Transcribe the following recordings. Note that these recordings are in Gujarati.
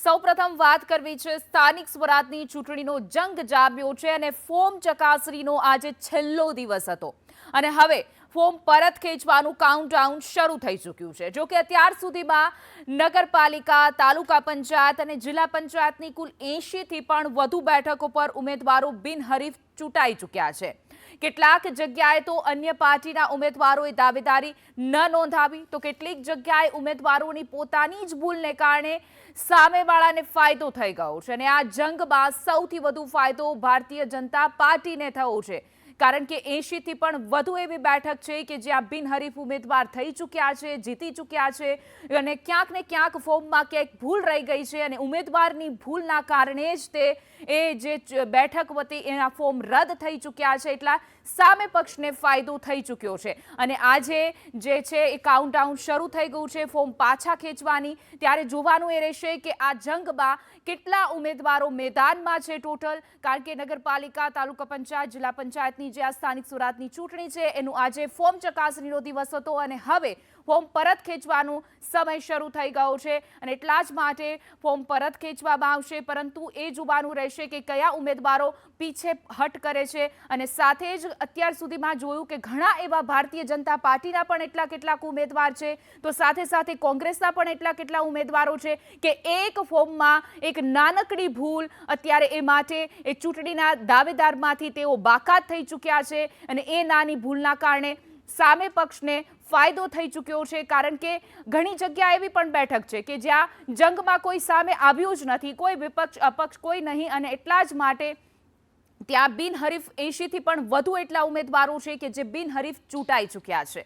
સૌપ્રથમ વાત કરવી છે સ્થાનિક સ્વરાજની ચૂંટણીનો જંગ જામ્યો છે અને ફોર્મ ચકાસણીનો આજે છેલ્લો દિવસ હતો અને હવે ફોર્મ પરત ખેંચવાનું કાઉન્ટડાઉન શરૂ થઈ ચૂક્યું છે। જો કે અત્યાર સુધીમાં નગરપાલિકા, તાલુકા પંચાયત અને જિલ્લા પંચાયતની કુલ 80થી પણ વધુ બેઠકો પર ઉમેદવારો બિનહરીફ ચૂંટાઈ ચૂક્યા છે। કેટલાક જગ્યાએ તો અન્ય પાર્ટીના ઉમેદવારોએ દાવેદારી ન નોંધાવી તો કેટલીક જગ્યાએ ઉમેદવારોની પોતાની જ ભૂલને કારણે સામેવાળાને ફાયદો થઈ ગયો છે અને આ જંગમાં સૌથી વધુ ફાયદો ભારતીય જનતા પાર્ટીને થયો છે, કારણ કે 80થી પણ વધુ એવી બેઠક છે કે જ્યાં બિનહરીફ ઉમેદવાર થઈ ચૂક્યા છે, જીતી ચૂક્યા છે અને ક્યાંક ને ક્યાંક ફોર્મમાં ક્યાંક ભૂલ રહી ગઈ છે અને ઉમેદવારની ભૂલના કારણે જ તે જે બેઠક હતી એના ફોર્મ રદ થઈ ચૂક્યા છે, એટલા સામે પક્ષને ફાયદો થઈ ચૂક્યો છે અને આજે જે છે એ કાઉન્ટડાઉન શરૂ થઈ ગયું છે ફોર્મ પાછા ખેંચવાની। ત્યારે જોવાનું એ રહેશે કે આ જંગમાં કેટલા ઉમેદવારો મેદાનમાં છે ટોટલ, કારણ કે નગરપાલિકા, તાલુકા પંચાયત, જિલ્લા પંચાયતની જે આ સ્થાનિક સ્વરાજની ચૂંટણી છે એનું આજે ફોર્મ ચકાસણીનો દિવસ હતો અને હવે ફોર્મ પરત ખેંચવાનો સમય શરૂ થઈ ગયો છે અને એટલા જ માટે ફોર્મ પરત ખેંચવામાં આવશે, પરંતુ એ જોવાનું રહેશે કે કયા ઉમેદવારો પીછે હટ કરે છે અને સાથે જ અત્યાર સુધીમાં જોયું કે ઘણા એવા ભારતીય જનતા પાર્ટીના પણ કેટલાક ઉમેદવાર છે તો સાથે સાથે કોંગ્રેસના પણ કેટલા ઉમેદવારો છે કે એક ફોર્મમાં એક નાનકડી ભૂલ અત્યારે એ માટે એ ચૂંટણીના દાવેદારમાંથી તેઓ બાકાત થઈ ચૂક્યા છે અને એ નાની ભૂલના કારણે સામે પક્ષને ફાયદો થઈ ચૂક્યો છે, કારણ કે ઘણી જગ્યા એવી પણ બેઠક છે કે જ્યાં જંગમાં કોઈ સામે આવ્યું જ નથી, કોઈ વિપક્ષ અપક્ષ કોઈ નહીં અને એટલા જ માટે ત્યાં બિનહરીફ 80થી પણ વધુ એટલા ઉમેદવારો છે કે જે બિનહરીફ ચૂંટાઈ ચૂક્યા છે।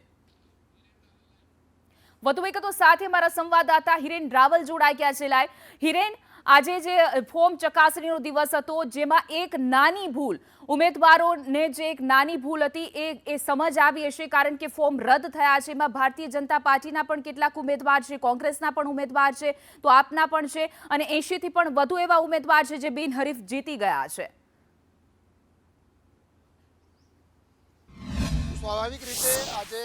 વધુ વિગતો સાથે મારા સંવાદદાતા હિરેન રાવલ જોડાઈ ગયા છે। લાઈવ હિરેન, આજે જે ફોર્મ ચકાસણીનો દિવસ હતો જેમાં એક નાની ભૂલ ઉમેદવારોને જે એક નાની ભૂલ હતી એ સમજ આવી હશે, કારણ કે ફોર્મ રદ થયા છે। એમાં ભારતીય જનતા પાર્ટીના પણ કેટલાક ઉમેદવાર છે, કોંગ્રેસના પણ ઉમેદવાર છે, તો આપના પણ છે અને 80થી પણ વધુ એવા ઉમેદવાર છે જે બિનહરીફ જીતી ગયા છે। સ્વાભાવિક રીતે આજે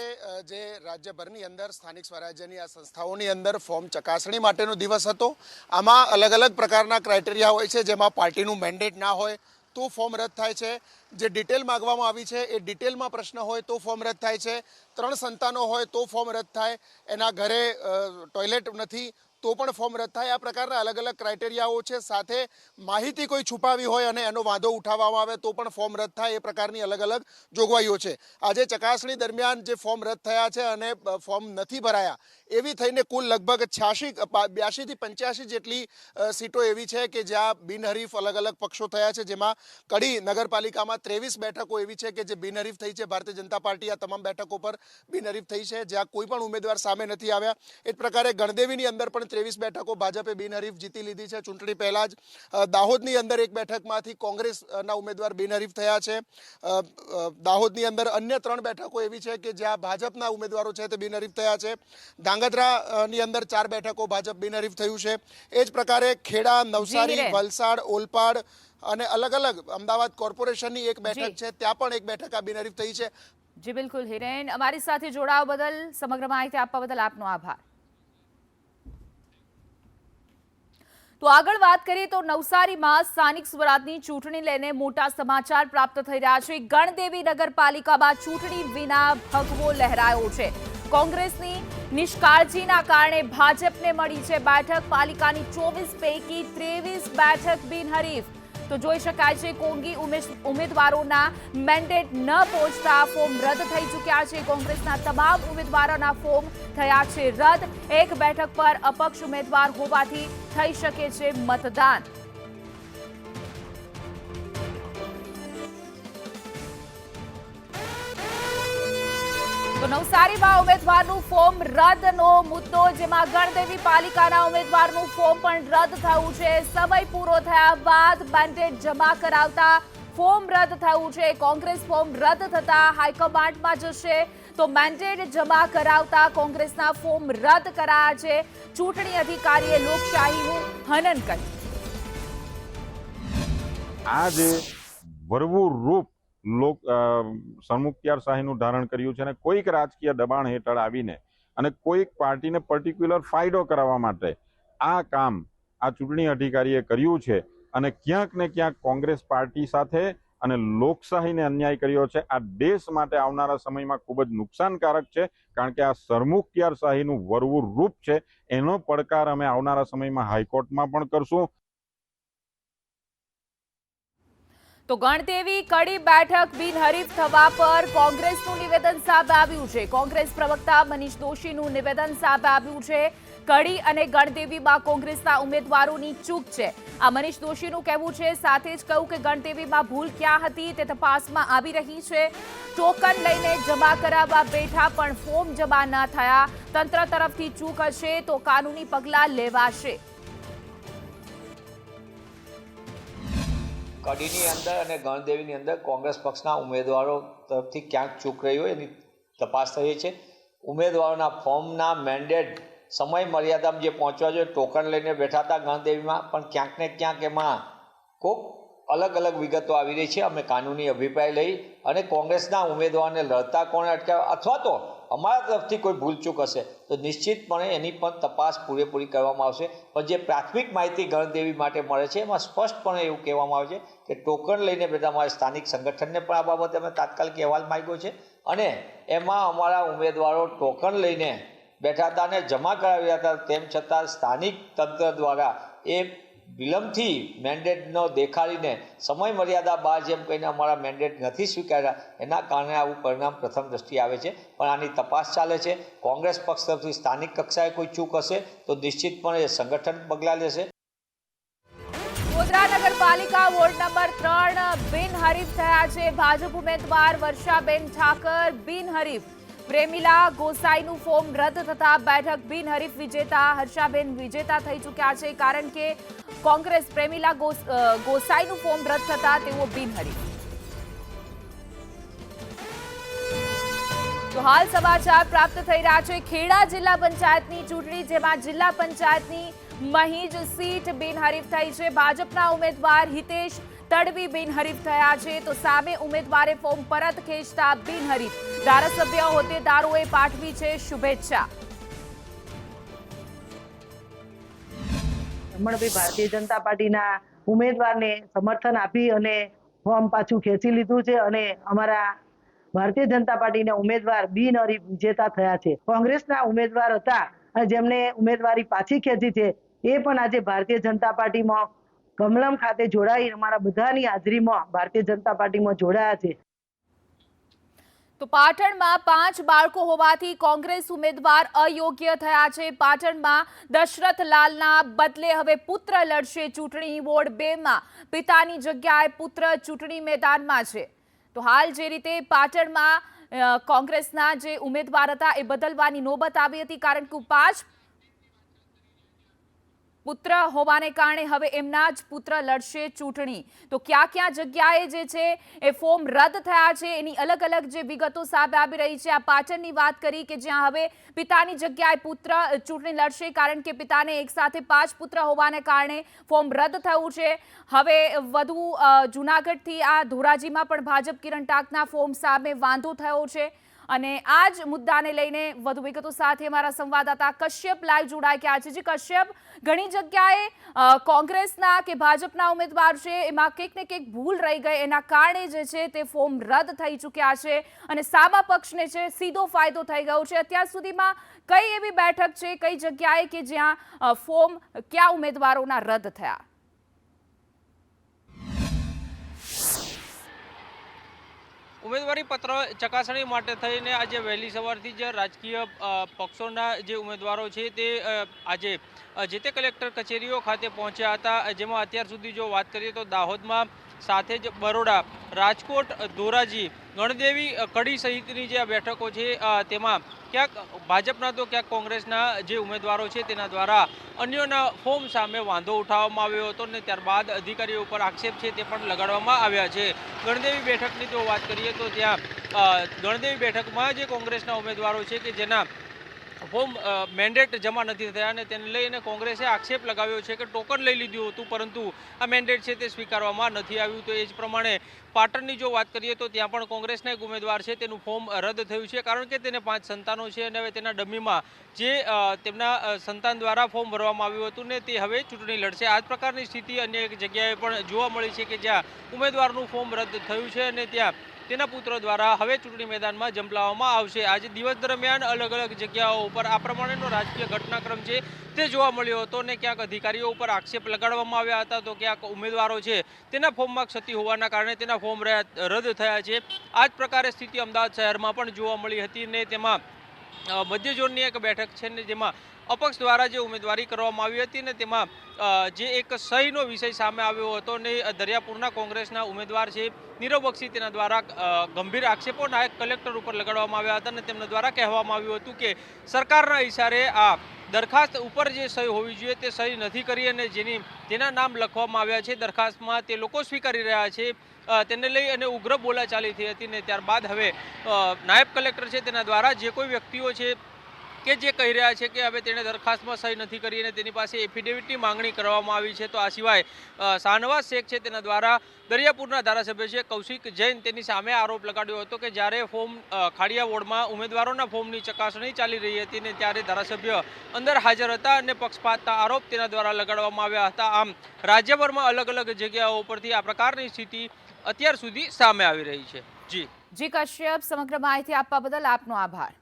જે રાજ્યભરની અંદર સ્થાનિક સ્વરાજ્યની આ સંસ્થાઓની અંદર ફોર્મ ચકાસણી માટેનો દિવસ હતો। આમાં અલગ અલગ પ્રકારના ક્રાઇટેરિયા હોય છે, જેમાં પાર્ટીનું મેન્ડેટ ના હોય તો ફોર્મ રદ થાય છે, જે ડિટેલ માગવામાં આવી છે એ ડિટેલમાં પ્રશ્ન હોય તો ફોર્મ રદ થાય છે, 3 સંતાનો હોય તો ફોર્મ રદ થાય, એના ઘરે ટોયલેટ નથી તો પણ ફોર્મ રદ થાય। આ પ્રકારના અલગ અલગ ક્રાઇટેરિયાઓ છે, સાથે માહિતી કોઈ છુપાવી હોય અને એનો વાંધો ઉઠાવવામાં આવે તો પણ ફોર્મ રદ થાય, એ પ્રકારની અલગ અલગ જોગવાઈઓ છે। આજે ચકાસણી દરમિયાન જે ફોર્મ રદ થયા છે અને ફોર્મ નથી ભરાયા એવી થઈને કુલ લગભગ 82 થી 85 જેટલી સીટો એવી છે કે જ્યાં બિનહરીફ અલગ અલગ પક્ષો થયા છે, જેમાં કડી નગરપાલિકામાં 23 બેઠકો એવી છે કે જે બિનહરીફ થઈ છે। ભારતીય જનતા પાર્ટી આ તમામ બેઠકો પર બિનહરીફ થઈ છે, જ્યાં કોઈ પણ ઉમેદવાર સામે નથી આવ્યા। એ જ પ્રકારે ગણદેવીની અંદર પણ 23 બેઠકો ભાજપે બિનહરીફ જીતી લીધી છે ચૂંટણી પહેલા જ। દાહોદની અંદર એક બેઠકમાંથી કોંગ્રેસના ઉમેદવાર બિનહરીફ થયા છે। દાહોદની અંદર અન્ય 3 બેઠકો એવી છે કે જ્યાં ભાજપના ઉમેદવારો છે તે બિનહરીફ થયા છે। ધાંગધ્રાની અંદર 4 બેઠકો ભાજપ બિનહરીફ થયું છે। એ જ પ્રકારે ખેડા, નવસારી, વલસાડ, ઓલપાડ અને અલગ અલગ અમદાવાદ કોર્પોરેશનની એક બેઠક છે, ત્યાં પણ એક બેઠક આ બિનહરીફ થઈ છે। જી બિલકુલ હિરેન, અમારી સાથે જોડાવા બદલ, સમગ્ર માહિતી આપવા બદલ આપનો આભાર। તો આગળ વાત કરીએ તો નવસારીમાં સ્થાનિક સ્વરાજની ચૂંટણી લઈને મોટા સમાચાર પ્રાપ્ત થઈ રહ્યા છે। ગણદેવી નગરપાલિકામાં ચૂંટણી વિના ભગવો લહેરાયો છે। કોંગ્રેસની નિષ્કાળજીના કારણે ભાજપને મળી છે બેઠક, પાલિકાની 24 પૈકી 23 બેઠક બિનહરીફ। તો જોઈ શકાય છે કોંગી ઉમેદવારોના મેન્ડેટ ન પહોંચતા ફોર્મ રદ થઈ ચૂક્યા છે। કોંગ્રેસના તમામ ઉમેદવારોના ફોર્મ થયા છે રદ। એક બેઠક પર અપક્ષ ઉમેદવાર હોવાથી થઈ શકે છે મતદાન। તો નવસારીમાં ઉમેદવારનું ફોર્મ રદનો મુદ્દો, જેમાં ગણદેવી પાલિકાના ઉમેદવારનું ફોર્મ પણ રદ થયું છે। સમય પૂરો થયા બાદ મેન્ડેટ જમા કરાવતા ફોર્મ રદ થયું છે। કોંગ્રેસ ફોર્મ રદ થતા હાઈકમાન્ડમાં જશે તો મેન્ડેટ જમા કરાવતા કોંગ્રેસના ફોર્મ રદ કરાયા છે। ચૂંટણી અધિકારીએ લોકશાહીનું હનન કર્યું। આ જે ભરવું રૂપ સરમુખત્યારશાહીનું ધારણ કર્યું છે અને કોઈક રાજકીય દબાણ હેઠળ આવીને અને કોઈક પાર્ટીને પર્ટિક્યુલર ફાયદો કરાવવા માટે આ કામ આ ચૂંટણી અધિકારીએ કર્યું છે અને ક્યાંક ને ક્યાંક કોંગ્રેસ પાર્ટી સાથે અને લોકશાહીને અન્યાય કર્યો છે, આ દેશ માટે આવનારા સમયમાં ખૂબ જ નુકસાનકારક છે, કારણ કે આ સરમુખત્યારશાહીનું વરવું રૂપ છે. એનો પડકાર અમે આવનારા સમયમાં હાઈકોર્ટમાં પણ કરશું. તો ગણદેવી કડી બેઠક બિનહરીફ થવા પર કોંગ્રેસનું નિવેદન સામે આવ્યું છે. કોંગ્રેસ પ્રવક્તા મનીષ દોશીનું નિવેદન સામે આવ્યું છે. કડી અને ગણદેવીમાં કોંગ્રેસના ઉમેદવારોની ચૂક છે, આ મનીષ દોશીનું કહેવું છે. સાથે જ કહ્યું કે ગણદેવીમાં ભૂલ ક્યાં હતી તે તપાસમાં આવી રહી છે. ટોકન લઈને જમા કરાવવા બેઠા પણ ફોર્મ જમા ન થયા. તંત્ર તરફથી ચૂક હશે તો કાનૂની પગલાં લેવાશે. કડીની અંદર અને ગણદેવીની અંદર કોંગ્રેસ પક્ષના ઉમેદવારો તરફથી ક્યાંક ચૂક રહી હોય એની તપાસ થઈ છે. ઉમેદવારોના ફોર્મના મેન્ડેટ સમય મર્યાદામાં જે પહોંચવા જોઈએ ટોકન લઈને બેઠા હતા ગણદેવીમાં, પણ ક્યાંક ને ક્યાંક એમાં કોઈક અલગ અલગ વિગતો આવી રહી છે. અમે કાનૂની અભિપ્રાય લઈ અને કોંગ્રેસના ઉમેદવારને લડતા કોણે અટકાવ્યા અથવા તો અમારા તરફથી કોઈ ભૂલચૂક હશે તો નિશ્ચિતપણે એની પણ તપાસ પૂરેપૂરી કરવામાં આવશે. પણ જે પ્રાથમિક માહિતી ગણદેવી માટે મળે છે એમાં સ્પષ્ટપણે એવું કહેવામાં આવે છે કે ટોકન લઈને બેઠા અમારા સ્થાનિક સંગઠનને પણ આ બાબતે અમે તાત્કાલિક અહેવાલ માંગ્યો છે અને એમાં અમારા ઉમેદવારો ટોકન લઈને બેઠા હતા અને જમા કરાવ્યા હતા. તેમ છતાં સ્થાનિક તંત્ર દ્વારા એ વિલંબથી મેન્ડેટનો દેખાડીને સમય મર્યાદા બહાર જેમ કહીને અમારા મેન્ડેટ નથી સ્વીકાર્યા, એના કારણે આવું પરિણામ પ્રથમ દ્રષ્ટિએ આવે છે. પણ આની તપાસ ચાલે છે. કોંગ્રેસ પક્ષ તરફથી સ્થાનિક કક્ષાએ કોઈ ચૂક હશે તો નિશ્ચિતપણે એ સંગઠન પગલાં લેશે. ગોધરા નગરપાલિકા વોર્ડ નંબર 3 બિનહરીફ થયા છે. ભાજપ ઉમેદવાર વર્ષાબેન ઠાકર બિનહરીફ. પ્રેમિલા ગોસાઈનું ફોર્મ રદ થતા બેઠક બિનહરીફ વિજેતા હર્ષાબેન વિજેતા થઈ ચૂક્યા છે, કારણ કે કોંગ્રેસ પ્રેમિલા ગોસાઈનું ફોર્મ રદ થતા તેઓ બિનહરીફ. તો હાલ સમાચાર પ્રાપ્ત થઈ રહ્યા છે ખેડા જિલ્લા પંચાયતની ચૂંટણી, જેમાં જિલ્લા પંચાયતની મહીજ સીટ બિનહરીફ થઈ છે. ભાજપના ઉમેદવાર હિતેશ તડવી બિનહરીફ થયા છે, તો સામે ઉમેદવારે ફોર્મ પરત ખેંચતા બિનહરીફ. ધારાસભ્ય હોદ્દેદારોએ પાઠવી છે શુભેચ્છા. રમણભાઈ ભારતીય જનતા પાર્ટીના ઉમેદવારને સમર્થન આપી અને ફોર્મ પાછું ખેંચી લીધું છે અને અમારા ભારતીય જનતા પાર્ટીના ઉમેદવાર બિનહરીફ વિજેતા થયા છે. કોંગ્રેસના ઉમેદવાર હતા અને જેમને ઉમેદવારી પાછી ખેંચી છે એ પણ આજે ભારતીય જનતા પાર્ટીમાં કમલમ ખાતે જોડાઈ અમારા બધાની હાજરીમાં ભારતીય જનતા પાર્ટીમાં જોડાયા છે. તો પાટણમાં 5 બાળકો હોવાથી કોંગ્રેસ ઉમેદવાર અયોગ્ય થયા છે. પાટણમાં દશરથ લાલના બદલે હવે પુત્ર લડશે ચૂંટણી. વોર્ડ 2માં પિતાની જગ્યાએ પુત્ર ચૂંટણી મેદાનમાં છે. તો હાલ જે રીતે પાટણમાં કોંગ્રેસના જે ઉમેદવાર હતા એ બદલવાની નોબત આવી હતી, કારણ કે 5 પુત્ર હોવાને કારણે હવે એમના જ પુત્ર લડશે ચૂંટણી. તો ક્યાં જગ્યાએ જે છે એ ફોર્મ રદ થયા છે એની અલગ અલગ જે વિગતો સામે આવી રહી છે. આ પાટણની વાત કરી કે જ્યાં હવે પિતાની જગ્યાએ પુત્ર ચૂંટણી લડશે, કારણ કે પિતાને એક સાથે 5 પુત્ર હોવાને કારણે ફોર્મ રદ થયું છે. હવે વધુ જૂનાગઢથી આ ધોરાજીમાં પણ ભાજપ કિરણ ટાંકના ફોર્મ સામે વાંધો થયો છે અને આ જ મુદ્દાને લઈને વધુ વિગતો સાથે અમારા સંવાદદાતા કશ્યપ લાઈવ જોડાઈ ગયા છે. જી કશ્યપ, ઘણી જગ્યાએ કોંગ્રેસના કે ભાજપના ઉમેદવાર છે એમાં કંઈક ને કંઈક ભૂલ રહી ગઈ, એના કારણે જે છે તે ફોર્મ રદ થઈ ચૂક્યા છે અને સામા પક્ષને છે સીધો ફાયદો થઈ ગયો છે. અત્યાર સુધીમાં કઈ એવી બેઠક છે, કઈ જગ્યાએ કે જ્યાં ફોર્મ કયા ઉમેદવારોના રદ થયા? ઉમેદવારી પત્ર ચકાસણી માટે થઈને આજે વહેલી સવારથી જ રાજકીય પક્ષોના જે ઉમેદવારો છે તે આજે જે તે કલેક્ટર કચેરીઓ ખાતે પહોંચ્યા હતા, જેમાં અત્યાર સુધી જો વાત કરીએ તો દાહોદમાં, સાથે જ બરોડા, રાજકોટ, ધોરાજી, ગણદેવી, કડી સહિતની જે બેઠકો છે તેમાં ક્યાંક ભાજપના તો ક્યાંક કોંગ્રેસના જે ઉમેદવારો છે તેના દ્વારા અન્યોના ફોર્મ સામે વાંધો ઉઠાવવામાં આવ્યો હતો અને ત્યારબાદ અધિકારીઓ ઉપર આક્ષેપ છે તે પણ લગાડવામાં આવ્યા છે. ગણદેવી બેઠકની જો વાત કરીએ તો ત્યાં ગણદેવી બેઠકમાં જે કોંગ્રેસના ઉમેદવારો છે કે જેના ફોર્મ મેન્ડેટ જમા નથી થયા અને તેને લઈને કોંગ્રેસે આક્ષેપ લગાવ્યો છે કે ટોકન લઈ લીધું હતું પરંતુ આ મેન્ડેટ છે તે સ્વીકારવામાં નથી આવ્યું. તો એ જ પ્રમાણે પાટણની જો વાત કરીએ તો ત્યાં પણ કોંગ્રેસના એક ઉમેદવાર છે તેનું ફોર્મ રદ થયું છે, કારણ કે તેને 5 સંતાનો છે અને હવે તેના ડમીમાં જે તેમના સંતાન દ્વારા ફોર્મ ભરવામાં આવ્યું હતું ને તે હવે ચૂંટણી લડશે. આ જ પ્રકારની સ્થિતિ અન્ય એક જગ્યાએ પણ જોવા મળી છે કે જ્યાં ઉમેદવારનું ફોર્મ રદ થયું છે અને ત્યાં તેના પુત્ર દ્વારા હવે ચૂંટણી મેદાનમાં ઝંપલાવવામાં આવશે. આજે દિવસ દરમિયાન અલગ અલગ જગ્યાઓ ઉપર આ પ્રમાણેનો રાજકીય ઘટનાક્રમ છે તે જોવા મળ્યો હતો ને ક્યાંક અધિકારીઓ ઉપર આક્ષેપ લગાડવામાં આવ્યા હતા, તો ક્યાંક ઉમેદવારો છે તેના ફોર્મમાં ક્ષતિ હોવાના કારણે તેના ફોર્મ રદ થયા છે. આ જ પ્રકારે સ્થિતિ અમદાવાદ શહેરમાં પણ જોવા મળી હતી ને તેમાં મધ્ય ઝોનની એક બેઠક છે ને જેમાં અપક્ષ દ્વારા જે ઉમેદવારી કરવામાં આવી હતી ને તેમાં જે એક સહીનો વિષય સામે આવ્યો હતો ને દરિયાપુરના કોંગ્રેસના ઉમેદવાર છે નીરવ બક્ષી તેના દ્વારા ગંભીર આક્ષેપો નાયબ કલેક્ટર ઉપર લગાડવામાં આવ્યા હતા અને તેમના દ્વારા કહેવામાં આવ્યું હતું કે સરકારના ઇશારે આ દરખાસ્ત ઉપર જે સહી હોવી જોઈએ તે સહી નથી કરી અને જેના નામ લખવામાં આવ્યા છે દરખાસ્તમાં તે લોકો સ્વીકારી રહ્યા છે. તેને લઈ અને ઉગ્ર બોલાચાલી થઈ હતી ને ત્યારબાદ હવે નાયબ કલેક્ટર છે તેના દ્વારા જે કોઈ વ્યક્તિઓ છે કે જે કહી રહ્યા છે કે હવે તેણે દરખાસ્તમાં સહી નથી કરી અને તેની પાસે એફિડેવિટની માંગણી કરવામાં આવી છે. તો આ સિવાય શાહનવાઝ શેખ છે તેના દ્વારા દરિયાપુરના ધારાસભ્ય છે કૌશિક જૈન તેની સામે આરોપ લગાડ્યો હતો કે જ્યારે ફોર્મ ખાડિયા વોર્ડમાં ઉમેદવારોના ફોર્મની ચકાસણી ચાલી રહી હતી ને ત્યારે ધારાસભ્ય અંદર હાજર હતા અને પક્ષપાતના આરોપ તેના દ્વારા લગાડવામાં આવ્યા હતા. આમ રાજ્યભરમાં અલગ અલગ જગ્યાઓ પરથી આ પ્રકારની સ્થિતિ અત્યાર સુધી સામે આવી રહી છે. જી કશ્યપ, સમગ્ર માહિતી આપવા બદલ આપનો આભાર.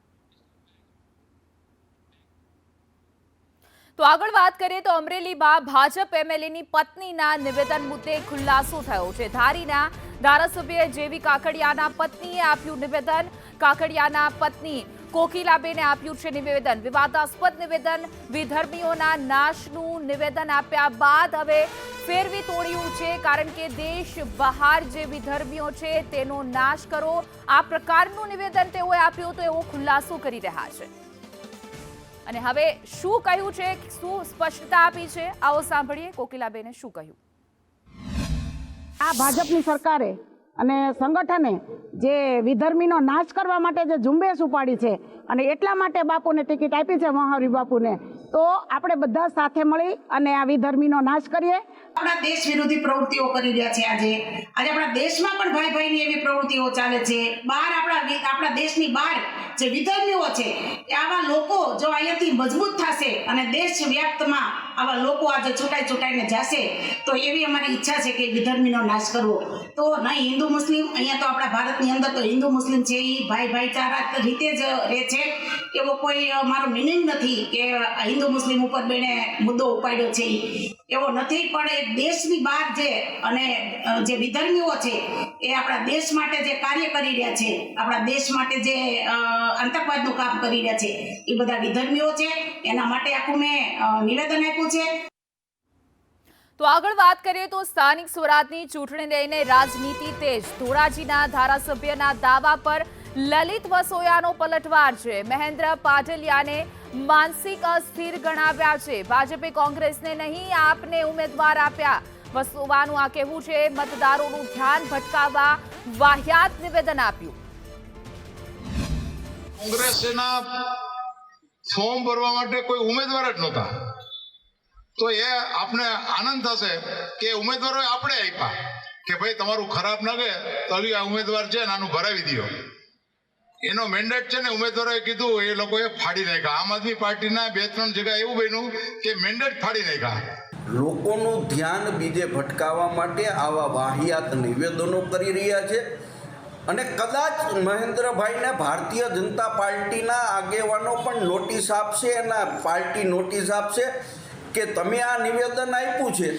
તો આગળ વાત કરીએ તો અમરેલીમાં ભાજપ એમએલએની પત્નીના નિવેદન મુદ્દે ખુલાસો થયો છે. ધારીના ધારાસભ્ય જેવી કાકડિયાના પત્નીએ આપ્યું નિવેદન. કાકડિયાના પત્ની કોકિલાબેને આપ્યું છે નિવેદન. વિવાદાસ્પદ નિવેદન, વિધર્મીઓના નાશનું નિવેદન આપ્યા બાદ હવે ફેરવી તોડ્યું છે, કારણ કે દેશ બહાર જે વિધર્મીઓ છે તેનો નાશ કરો, આ પ્રકારનું નિવેદન તેઓએ આપ્યું તો એવો ખુલાસો કરી રહ્યા છે. અને હવે શું કહ્યું છે, શું સ્પષ્ટતા આપી છે, આવો સાંભળીએ કોકિલાબેને શું કહ્યું. આ ભાજપની સરકારે અને સંગઠને જે વિધર્મીનો નાશ કરવા માટે જે ઝુંબેશ ઉપાડી છે અને એટલા માટે બાપુને ટિકિટ આપી છે, મહાવીર બાપુને, તો આપણે બધા સાથે મળી અને આ વિધર્મીનો નાશ કરીએ. આપણા દેશ વિરોધી પ્રવૃત્તિઓ કરી રહ્યા છે. આજે આપણા દેશમાં પણ ભાઈ ભાઈની એવી પ્રવૃત્તિઓ ચાલે છે. બહાર આપણા દેશની બહાર જે વિધર્મીઓ છે એ આવા લોકો જો અહીંયાથી મજબૂત થશે અને દેશ વ્યાપ્તમાં આવા લોકો આજે છૂટાઈને જશે તો એવી અમારી ઈચ્છા છે કે વિધર્મીનો નાશ કરવો. તો નહીં હિન્દુ મુસ્લિમ, અહીંયા તો આપણા ભારતની અંદર તો હિન્દુ મુસ્લિમ છે એ ભાઈચારા રીતે જ રહે છે. એવો કોઈ મારો મિનિંગ નથી કે હિન્દુ મુસ્લિમ ઉપર બેને મુદ્દો ઉપાડ્યો છે એવો નથી. પણ એ દેશની બહાર જે અને જે વિધર્મીઓ છે એ આપણા દેશ માટે જે કાર્ય કરી રહ્યા છે, આપણા દેશ માટે જે આતંકવાદનું કામ કરી રહ્યા છે એ બધા વિધર્મીઓ છે. એના માટે આખું મેં નિવેદન આપ્યું છે. તો આગળ વાત કરીએ તો સ્થાનિક સ્વરાજની ચૂંટણી લઈને રાજનીતિ તેજ. ધોરાજીના ધારાસભ્યના દાવા પર લલિત વસોયાનો પલટવાર છે. મહેન્દ્ર પાટલિયાને માનસિક અસ્થિર ગણાવ્યા છે. ભાજપે કોંગ્રેસને નહીં આપને ઉમેદવાર આપ્યા. વસોવાનું આ કહેવું છે. મતદારોનું ધ્યાન ભટકાવવા વાહિયાત નિવેદન આપ્યું. કોંગ્રેસના ફોર્મ ભરવા માટે કોઈ ઉમેદવાર જ નહોતા, તો એ આપને આનંદ થશે કે ઉમેદવારો આપણે આપ્યા કે ભાઈ તમારું ખરાબ લાગે તો આ ઉમેદવાર છે નાનું ભરાવી દો. એનો મેન્ડેટ છે ને ઉમેદવારોએ કીધું એ લોકોએ ફાડી નાખ્યા. આમ આદમી પાર્ટીના 2-3 જગ્યા એવું બન્યું કે મેન્ડેટ ફાડી નાખ્યા. લોકોનું ધ્યાન બીજે ભટકાવવા માટે આવા વાહિયાત નિવેદનો કરી રહ્યા છે અને કદાચ મહેન્દ્રભાઈને ભારતીય જનતા પાર્ટીના આગેવાનો પણ નોટિસ આપશે, એના પાર્ટી નોટિસ આપશે કે તમે આ નિવેદન આપ્યું છે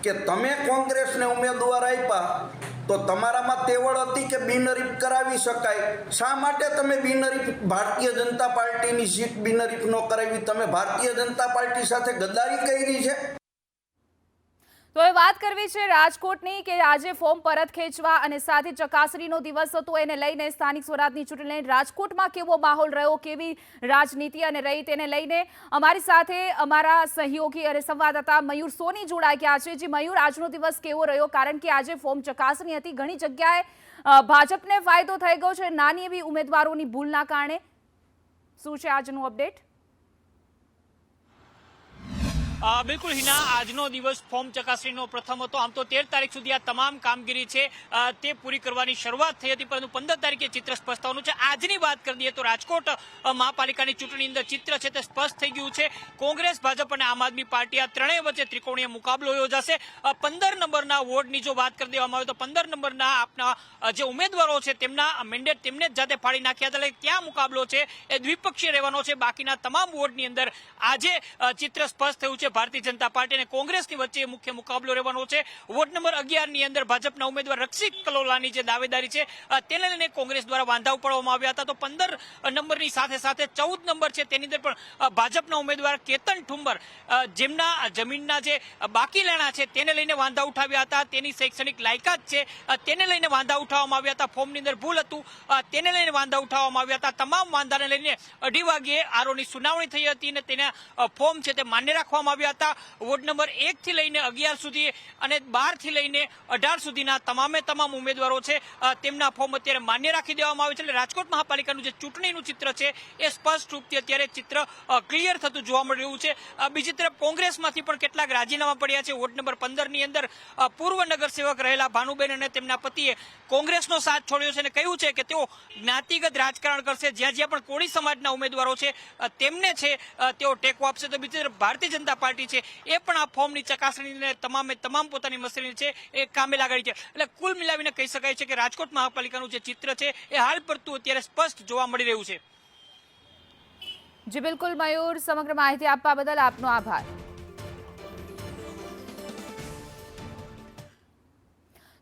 કે તમે કોંગ્રેસને ઉમેદવાર આપ્યા તો તમારામાં તેવડ હતી કે બિનહરીફ કરાવી શકાય. શા માટે તમે બિનહરીફ ભારતીય જનતા પાર્ટીની સીટ બિનહરીફ ન કરાવી? તમે ભારતીય જનતા પાર્ટી સાથે ગદ્દારી કરી છે. તો એ વાત કરવી છે રાજકોટની કે આજે ફોર્મ પરત ખેંચવા અને સાથે ચકાસણીનો દિવસ હતો, એને લઈને સ્થાનિક સ્વરાજની ચૂંટણી લઈને રાજકોટમાં કેવો માહોલ રહ્યો, કેવી રાજનીતિ અને રહી, તેને લઈને અમારી સાથે અમારા સહયોગી અને સંવાદદાતા મયુર સોની જોડાઈ ગયા છે. જે મયુર, આજનો દિવસ કેવો રહ્યો? કારણ કે આજે ફોર્મ ચકાસણી હતી, ઘણી જગ્યાએ ભાજપને ફાયદો થઈ ગયો છે નાની એવી ઉમેદવારોની ભૂલના કારણે. શું છે આજનું અપડેટ? બિલકુલ હિના, આજનો દિવસ ફોર્મ ચકાસણીનો પ્રથમ હતો. આમ તો 13 તારીખ સુધી આ તમામ કામગીરી છે તે પૂરી કરવાની શરૂઆત થઈ હતી, પરંતુ 15 તારીખે ચિત્ર સ્પષ્ટ થવાનું છે. આજની વાત કરી દઈએ તો રાજકોટ મહાપાલિકાની ચૂંટણીની અંદર ચિત્ર છે તે સ્પષ્ટ થઈ ગયું છે. કોંગ્રેસ, ભાજપ અને આમ આદમી પાર્ટી આ ત્રણેય વચ્ચે ત્રિકોણીય મુકાબલો યોજાશે. 15 નંબરના વોર્ડની જો વાત કરી દેવામાં આવે તો 15 નંબરના આપના જે ઉમેદવારો છે તેમના મેન્ડેટ તેમને જ જાતે ફાડી નાખ્યા હતા. એટલે ત્યાં મુકાબલો છે એ દ્વિપક્ષીય રહેવાનો છે. બાકીના તમામ વોર્ડની અંદર આજે ચિત્ર સ્પષ્ટ થયું છે. ભારતીય જનતા પાર્ટી અને કોંગ્રેસની વચ્ચે મુખ્ય મુકાબલો રહેવાનો છે. વોર્ડ નંબર 11 ની અંદર ભાજપના ઉમેદવાર રક્ષિત કલોલાની જે દાવેદારી છે તેને લઈને કોંગ્રેસ દ્વારા વાંધા ઉપાડવામાં આવ્યા હતા. તો 15 નંબરની સાથે સાથે 14 નંબર છે તેની અંદર પણ ભાજપના ઉમેદવાર કેતન ઠુંબર જેમના જમીનના જે બાકી લેણા છે તેને લઈને વાંધા ઉઠાવ્યા હતા. તેની શૈક્ષણિક લાયકાત છે તેને લઈને વાંધા ઉઠાવવામાં આવ્યા હતા. ફોર્મની અંદર ભૂલ હતું તેને લઈને વાંધા ઉઠાવવામાં આવ્યા હતા. તમામ વાંધાને લઈને 2:30 વાગ્યે આરોની સુનાવણી થઈ હતી અને તેના ફોર્મ છે તે માન્ય રાખવામાં આવ્યા હતા. વોર્ડ નંબર 1 થી લઈને 11 સુધી અને 12 થી લઈને 18 સુધીના તમામે તમામ ઉમેદવારો છે તેમના ફોર્મ અત્યારે માન્ય રાખી દેવામાં આવે છે. એટલે રાજકોટ મહાપાલિકાનું જે ચૂંટણીનું ચિત્ર છે એ સ્પષ્ટ રૂપથી અત્યારે ચિત્ર ક્લિયર થતું જોવા મળી રહ્યું છે. બીજી તરફ કોંગ્રેસમાંથી પણ કેટલાક રાજીનામા પડ્યા છે. વોર્ડ નંબર 15 ની અંદર પૂર્વ નગરસેવક રહેલા ભાનુબેન અને તેમના પતિએ કોંગ્રેસનો સાથ છોડ્યો છે અને કહ્યું છે કે તેઓ જ્ઞાતિગત રાજકારણ કરશે. જ્યાં જ્યાં પણ કોળી સમાજના ઉમેદવારો છે તેમને છે તેઓ ટેકો આપશે. તો બીજી તરફ ભારતીય જનતા પાર્ટી છે એ પણ આ ફોર્મની ચકાસણીને તમામ પોતાની મશીનરી છે એ કામે લગાડી છે. એટલે કુલ મિલાવીને કહી શકાય છે કે રાજકોટ મહાપાલિકાનું જે ચિત્ર છે એ હાલ પડતું અત્યારે સ્પષ્ટ જોવા મળી રહ્યું છે. જી બિલકુલ મયુર, સમગ્ર માહિતી આપવા બદલ આપનો આભાર.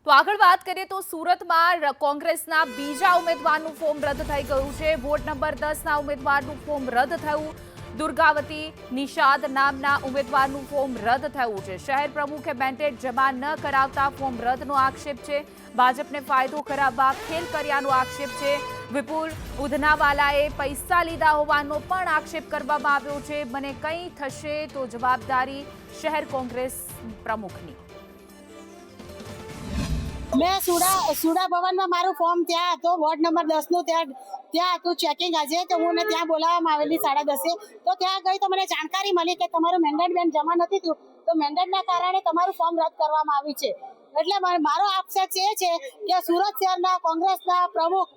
તો આગળ વાત કરીએ તો સુરતમાં કોંગ્રેસના બીજા ઉમેદવારનું ફોર્મ રદ થઈ ગયું છે. વોર્ડ નંબર 10ના ઉમેદવારનું ફોર્મ રદ થયું. દુર્ગાવતી નિષાદ નામના ઉમેદવારનું ફોર્મ રદ થયું છે. શહેર પ્રમુખે મેન્ડેટ જમા ન કરાવતા ફોર્મ રદનો આક્ષેપ છે. ભાજપને ફાયદો કરાવવા ખેલ કર્યાનો આક્ષેપ છે. વિપુલ ઉધનાવાલાએ પૈસા લીધા હોવાનો પણ આક્ષેપ કરવામાં આવ્યો છે. મને કંઈ થશે તો જવાબદારી શહેર કોંગ્રેસ પ્રમુખની. મેં સુડા ભવનમાં મારું ફોર્મ ત્યાં હતો, વોર્ડ નંબર 10 નું ત્યાં હતું ચેકિંગ આજે. તો હું ત્યાં બોલાવવામાં આવેલી 10:30. તો ત્યાં ગઈ તો મને જાણકારી મળી કે તમારું મેન્ડેટ બેન જમા નથી થયું, તો મેન્ડેટના કારણે તમારું ફોર્મ રદ કરવામાં આવ્યું છે. એટલે મારો આક્ષેપ એ છે કે સુરત શહેરના કોંગ્રેસના પ્રમુખ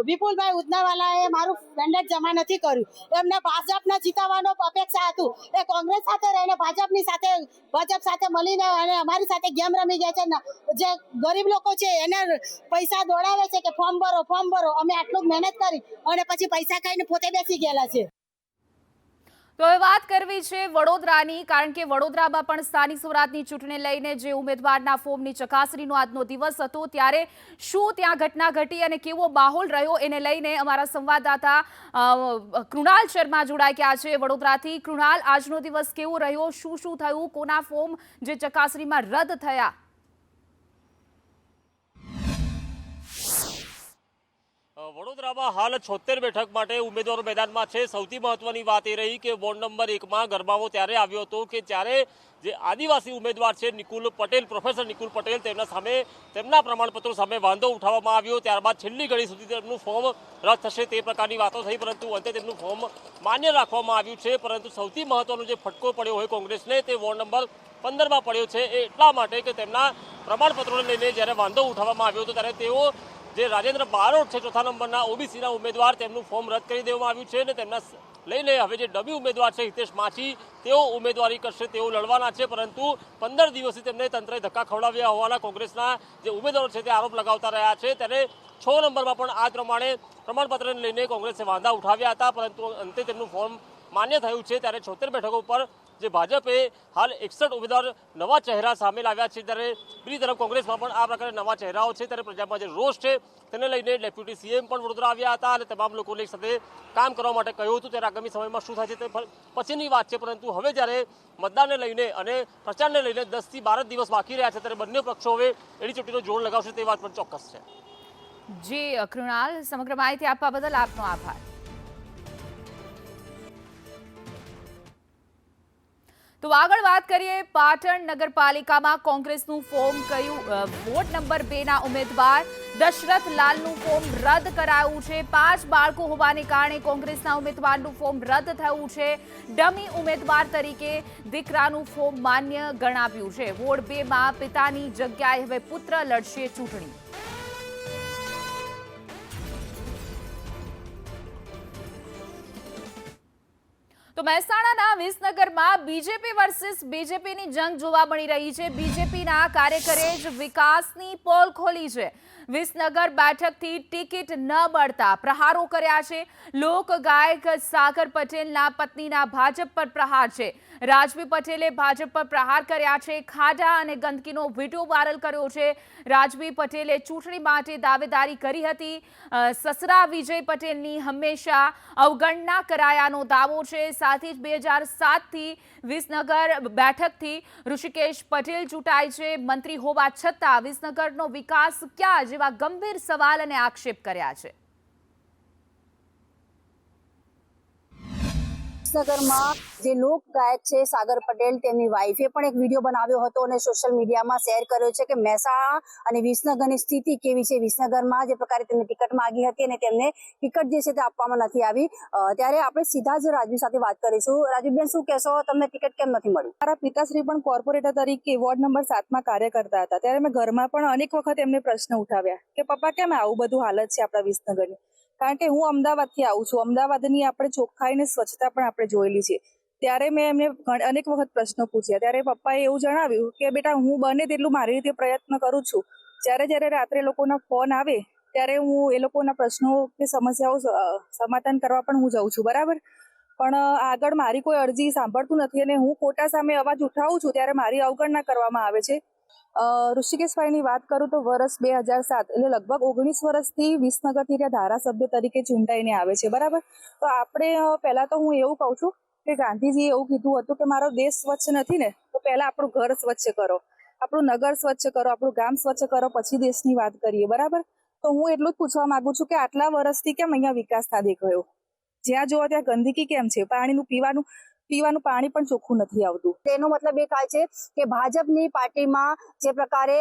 વિપુલભાઈ ઉધનાવાલાએ મારું મેન્ડેટ જમા નથી કર્યું. એમને ભાજપને જીતાવવાનો અપેક્ષા હતું. એ કોંગ્રેસ સાથે રહીને ભાજપ સાથે મળીને અને અમારી સાથે ગેમ રમી ગયા છે. જે ગરીબ લોકો છે એને પૈસા દોડાવે છે કે ફોર્મ ભરો. અમે આટલું મહેનત કરી અને પછી પૈસા ખાઈને પોતે બેસી ગયેલા છે. તો હવે વાત કરવી છે વડોદરાની, કારણ કે વડોદરામાં પણ સ્થાનિક સ્વરાજની ચૂંટણી લઈને જે ઉમેદવારના ફોર્મની ચકાસણીનો આજનો દિવસ હતો ત્યારે શું ત્યાં ઘટના ઘટી અને કેવો માહોલ રહ્યો એને લઈને અમારા સંવાદદાતા કૃણાલ શર્મા જોડાઈ ગયા છે વડોદરાથી. કૃણાલ, આજનો દિવસ કેવો રહ્યો, શું થયું, કોના ફોર્મ જે ચકાસણીમાં રદ થયા? વડોદરામાં હાલ 76 બેઠક માટે ઉમેદવારો મેદાનમાં છે. સૌથી મહત્વની વાત એ રહી કે વોર્ડ નંબર 1માં ગરમાવો ત્યારે આવ્યો હતો કે જ્યારે જે આદિવાસી ઉમેદવાર છે પ્રોફેસર નિકુલ પટેલ, તેમના સામે તેમના પ્રમાણપત્રો સામે વાંધો ઉઠાવવામાં આવ્યો. ત્યારબાદ છેલ્લી ઘડી સુધી તેમનું ફોર્મ રદ થશે તે પ્રકારની વાતો થઈ, પરંતુ અંતે તેમનું ફોર્મ માન્ય રાખવામાં આવ્યું છે. પરંતુ સૌથી મહત્વનો જે ફટકો પડ્યો હોય કોંગ્રેસને તે વોર્ડ નંબર 15માં પડ્યો છે. એ એટલા માટે કે તેમના પ્રમાણપત્રોને લઈને જ્યારે વાંધો ઉઠાવવામાં આવ્યો હતો ત્યારે તેઓ જે રાજેન્દ્ર બારોટ છે 4થા નંબરના ઓબીસીના ઉમેદવાર, તેમનું ફોર્મ રદ કરી દેવામાં આવ્યું છે અને તેમના લઈને હવે જે ડમી ઉમેદવાર છે હિતેશ માછી તેઓ ઉમેદવારી કરશે, તેઓ લડવાના છે. પરંતુ 15 દિવસથી તેમને તંત્રે ધક્કા ખવડાવ્યા હોવાના કોંગ્રેસના જે ઉમેદવારો છે તે આરોપ લગાવતા રહ્યા છે. ત્યારે 6 નંબરમાં પણ આ પ્રમાણે પ્રમાણપત્રને લઈને કોંગ્રેસે વાંધા ઉઠાવ્યા હતા, પરંતુ અંતે તેમનું ફોર્મ માન્ય થયું છે. ત્યારે 76 બેઠકો પર જે ભાજપે હાલ 61 ઉમેદવાર નવા ચહેરા સામે લાવ્યા છે, ત્યારે બીજી તરફ કોંગ્રેસમાં પણ આ પ્રકારે નવા ચહેરાઓ છે. ત્યારે પ્રજામાં જે રોષ છે તેને લઈને ડેપ્યુટી સીએમ પણ વડોદરા આવ્યા હતા અને તમામ લોકોને એક સાથે કામ કરવા માટે કહ્યું હતું. ત્યારે આગામી સમયમાં શું થાય છે તે પછીની વાત છે, પરંતુ હવે જ્યારે મતદાનને લઈને અને પ્રચારને લઈને 10 થી 12 દિવસ બાકી રહ્યા છે, ત્યારે બંને પક્ષો હવે એડી ચોટીનો જોર લગાવશે તે વાત પણ ચોક્કસ છે. જી કૃણાલ, સમગ્ર માહિતી આપવા બદલ આપનો આભાર. તો આગળ વાત કરીએ પાટણ નગરપાલિકામાં કોંગ્રેસનું ફોર્મ કયું વોર્ડ નંબર 2ના ઉમેદવાર દશરથ લાલનું ફોર્મ રદ કરાયું છે। 5 બાળકો હોવાને કારણે કોંગ્રેસના ઉમેદવારનું ફોર્મ રદ થયું છે। ડમી ઉમેદવાર તરીકે દીકરાનું ફોર્મ માન્ય ગણાવ્યું છે। વોર્ડ 2માં પિતાની જગ્યાએ હવે પુત્ર લડશે ચૂંટણી। તો મહેસાણાના વિસનગરમાં બીજેપી વર્સિસ બીજેપીની જંગ જોવા મળી રહી છે। બીજેપીના કાર્યકરે જ વિકાસની પોલ ખોલી છે। વિસનગર બેઠકથી ટિકિટ ન મળતા પ્રહારો કર્યા છે। લોક ગાયક સાગર પટેલના પત્નીના ભાજપ પર પ્રહાર છે। રાજવી પટેલે ભાજપ પર પ્રહાર કર્યા છે। ખાડા અને ગંદકીનો વિડીયો વાયરલ કર્યો છે। રાજવી પટેલે ચૂંટણી માટે દાવેદારી કરી હતી। સસરા વિજય પટેલની હંમેશા અવગણના કરાયાનો દાવો છે। સાથે જ 2007થી વિસનગર બેઠકથી ઋષિકેશ પટેલ ચૂંટાય છે। મંત્રી હોવા છતાં વિસનગરનો વિકાસ ક્યાં જેવા ગંભીર સવાલ અને આક્ષેપ કર્યા છે। વિસનગરમાં જે લોક ગાયક છે સાગર પટેલ તેમની વાઇફે પણ એક વિડીયો બનાવ્યો હતો અને સોશિયલ મીડિયામાં શેર કર્યો છે કે મહેસાણા અને વિસનગરની સ્થિતિ કેવી છે। વિસનગરમાં જે પ્રકારે તેમને ટિકિટ માંગી હતી અને તેમને ટિકિટ જે છે તે આપવામાં નથી આવી। ત્યારે આપણે સીધા જ રાજવી સાથે વાત કરીશું। રાજવીબેન, શું કહેશો, તમને ટિકિટ કેમ નથી મળી? મારા પિતાશ્રી પણ કોર્પોરેટર તરીકે વોર્ડ નંબર 7માં કાર્ય કરતા હતા। ત્યારે મેં ઘરમાં પણ અનેક વખત એમને પ્રશ્ન ઉઠાવ્યા કે પપ્પા કેમ આવું બધું હાલત છે આપણા વિસનગરની। કારણ કે હું અમદાવાદથી આવું છું। અમદાવાદની આપણે ચોખ્ખાઈ ને સ્વચ્છતા પણ આપણે જોયેલી છે। ત્યારે મેં એમને અનેક વખત પ્રશ્નો પૂછ્યા। ત્યારે પપ્પાએ એવું જણાવ્યું કે બેટા, હું બને તેટલું મારી રીતે પ્રયત્ન કરું છું। જ્યારે રાત્રે લોકોના ફોન આવે ત્યારે હું એ લોકોના પ્રશ્નો કે સમસ્યાઓ સમાધાન કરવા પણ હું જાઉં છું, બરાબર। પણ આગળ મારી કોઈ અરજી સાંભળતું નથી અને હું કોટા સામે અવાજ ઉઠાવું છું ત્યારે મારી અવગણના કરવામાં આવે છે। ઋષિકેશભાઈની વાત કરું તો વર્ષ 2007 એટલે લગભગ 19 વર્ષથી વિસનગરથી ત્યાં ધારાસભ્ય તરીકે ચૂંટાઈને આવે છે, બરાબર। તો આપણે પહેલા તો હું એવું કહું છું કે ગાંધીજીએ એવું કીધું હતું કે મારો દેશ સ્વચ્છ નથી ને તો પહેલા આપણું ઘર સ્વચ્છ કરો, આપણું નગર સ્વચ્છ કરો, આપણું ગામ સ્વચ્છ કરો, પછી દેશની વાત કરીએ, બરાબર। તો હું એટલું જ પૂછવા માંગુ છું કે આટલા વર્ષથી કેમ અહીંયા વિકાસ ના દેખાયો? જ્યાં જોવો ત્યાં ગંદકી કેમ છે? પાણીનું પીવાનું પાણી પણ ચોખ્ખું નથી આવતું। તેનો મતલબ એ થાય છે કે ભાજપની પાર્ટીમાં જે પ્રકારે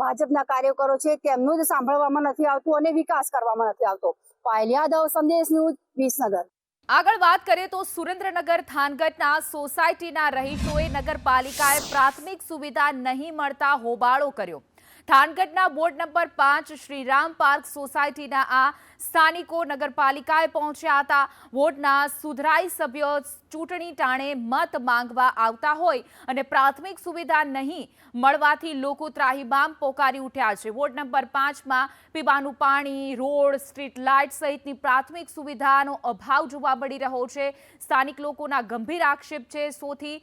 ભાજપના કાર્યકરો છે તેમનું જ સાંભળવામાં નથી આવતું અને વિકાસ કરવામાં નથી આવતો। પાયલ યાદવ, સંદેશ ન્યૂઝ, વિસનગર। આગળ વાત કરીએ તો સુરેન્દ્રનગર થાનગઢના સોસાયટીના રહીશોએ નગરપાલિકાએ પ્રાથમિક સુવિધા નહીં મળતા હોબાળો કર્યો। થાનગઢના વોર્ડ નંબર 5 શ્રીરામ પાર્ક સોસાયટીના આ સ્થાનિકો નગરપાલિકાએ પહોંચ્યા હતા। વોર્ડના સુધરાઈ સભ્યો ચૂંટણી ટાણે મત માંગવા આવતા હોય અને પ્રાથમિક સુવિધા નહીં મળવાથી લોકો ત્રાહિમામ પોકારી ઉઠ્યા છે। વોર્ડ નંબર 5માં પીવાનું પાણી, રોડ, સ્ટ્રીટ લાઇટ સહિતની પ્રાથમિક સુવિધાનો અભાવ જોવા મળી રહ્યો છે। સ્થાનિક લોકોના ગંભીર આક્ષેપ છે। 100થી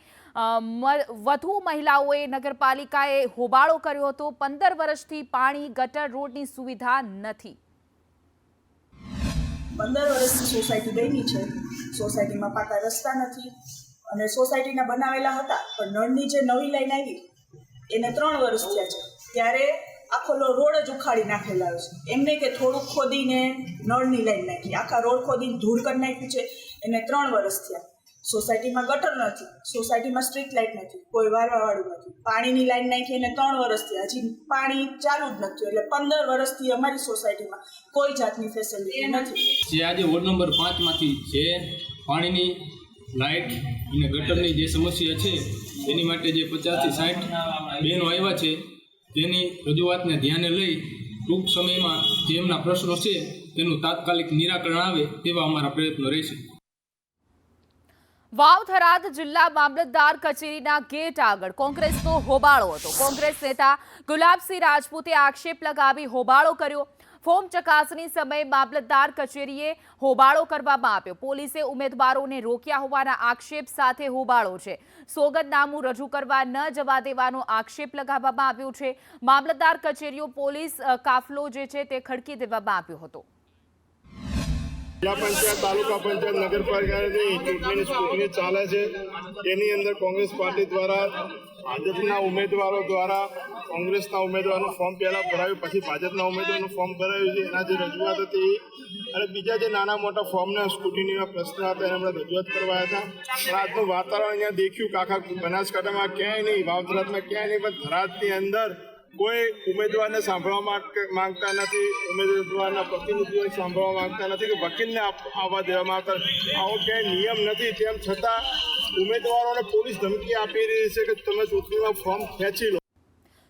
વધુ મહિલાઓએ નગરપાલિકાએ હોબાળો કર્યો હતો। 15 વર્ષથી પાણી, ગટર, રોડની સુવિધા નથી। 15 વર્ષની સોસાયટી બની છે। સોસાયટીમાં પાકા રસ્તા નથી અને સોસાયટીના બનાવેલા હતા પણ નળની જે નવી લાઈન આવી એને 3 વર્ષ થયા છે। ત્યારે આખો રોડ જ ઉખાડી નાખેલા છે। એમને કે થોડુંક ખોદીને નળની લાઈન નાખી, આખા રોડ ખોદીને ધૂળ કરી નાખ્યું છે। એને 3 વર્ષ થયા। સોસાયટીમાં ગટર નથી, સોસાયટીમાં સ્ટ્રીટ લાઇટ નથી, કોઈ વારવાવાળું નથી, પાણીની લાઈન નાખી એને 3 વર્ષથી હજી પાણી ચાલુ જ નથી। એટલે 15 વર્ષથી અમારી સોસાયટીમાં કોઈ જાતની ફેસિલિટી નથી। જે આજે વોર્ડ નંબર 5માંથી જે પાણીની લાઇટ અને ગટરની જે સમસ્યા છે એની માટે જે 50થી 60 બહેનો આવ્યા છે તેની રજૂઆતને ધ્યાને લઈ ટૂંક સમયમાં જે એમના પ્રશ્નો છે તેનું તાત્કાલિક નિરાકરણ આવે તેવા અમારા પ્રયત્નો રહેશે। વાવ-થરાદ જિલ્લા મામલતદાર કચેરીના ગેટ આગળ કોંગ્રેસનો હોબાળો હતો। કોંગ્રેસ નેતા ગુલાબસિંહ રાજપૂતે આક્ષેપ લગાવી હોબાળો કર્યો। ફોર્મ ચકાસણી સમયે મામલતદાર કચેરીએ હોબાળો કરવામાં આવ્યો। પોલીસે ઉમેદવારોને રોક્યા હોવાના આક્ષેપ સાથે હોબાળો છે। સોગંદનામું રજૂ કરવા ન જવા દેવાનો આક્ષેપ લગાવવામાં આવ્યો છે। મામલતદાર કચેરીઓ પોલીસ કાફલો જે છે તે ખડકી દેવામાં આવ્યો હતો। જિલ્લા પંચાયત, તાલુકા પંચાયત, નગરપાલિકાની ચૂંટણી ચાલે છે. એની અંદર કોંગ્રેસ પાર્ટી દ્વારા ભાજપના ઉમેદવારો દ્વારા કોંગ્રેસના ઉમેદવારનું ફોર્મ પહેલાં ભરાયું, પછી ભાજપના ઉમેદવારનું ફોર્મ ભરાયું છે. એના જે રજૂઆત હતી અને બીજા જે નાના મોટા ફોર્મના સ્કૂટીનીના પ્રશ્ન હતા એને આપણે રજૂઆત કરવા હતા. પણ આજનું વાતાવરણ અહીંયા દેખ્યું કે આખા બનાસકાંઠામાં ક્યાંય નહીં, વાવથરાજમાં ક્યાંય નહીં, પણ થરાદની અંદર કોઈ ઉમેદવારને સાંભળવા માંગતા નથી, ઉમેદવારના પ્રતિનિધિઓને સાંભળવા માંગતા નથી કે વકીલને આવવા દેવામાં આવતા. આવો ક્યાંય નિયમ નથી. તેમ છતાં ઉમેદવારોને પોલીસ ધમકી આપી રહી છે કે તમે ચૂંટણીમાં ફોર્મ ખેંચી લો.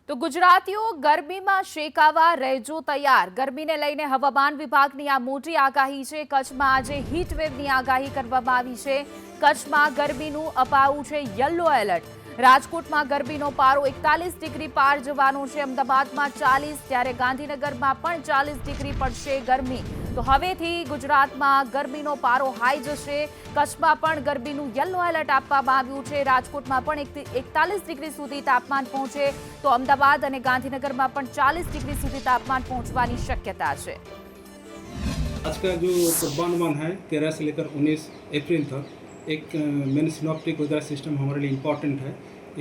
તો ગુજરાતીઓ ગરમીમાં શેકાવા રહેજો તૈયાર. ગરમીને લઈને હવામાન વિભાગની આ મોટી આગાહી છે. કચ્છમાં આજે હીટવેવની આગાહી કરવામાં આવી છે. કચ્છમાં ગરમીનું અપાવું છે યલો એલર્ટ. રાજકોટમાં ગરમીનો પારો 41 ડિગ્રી પાર જવાનો છે. અમદાવાદમાં 40, ત્યારે ગાંધીનગરમાં પણ 40 ડિગ્રી પડશે ગરમી. તો હવેથી ગુજરાતમાં ગરમીનો પારો હાઈ જશે. કચ્છમાં પણ ગરમીનું યલો એલર્ટ આપવામાં આવ્યું છે. રાજકોટમાં પણ 41 ડિગ્રી સુધી તાપમાન પહોંચે, તો અમદાવાદ અને ગાંધીનગરમાં પણ 40 ડિગ્રી સુધી तापमान पहुंचवानी शक्यता है. आज का जो पूर्वानुमान है 13 से लेकर 19 अप्रैल तक एक मेन सिनॉप्टिक वेदर सिस्टम हमारे लिए इम्पॉर्टेंट है.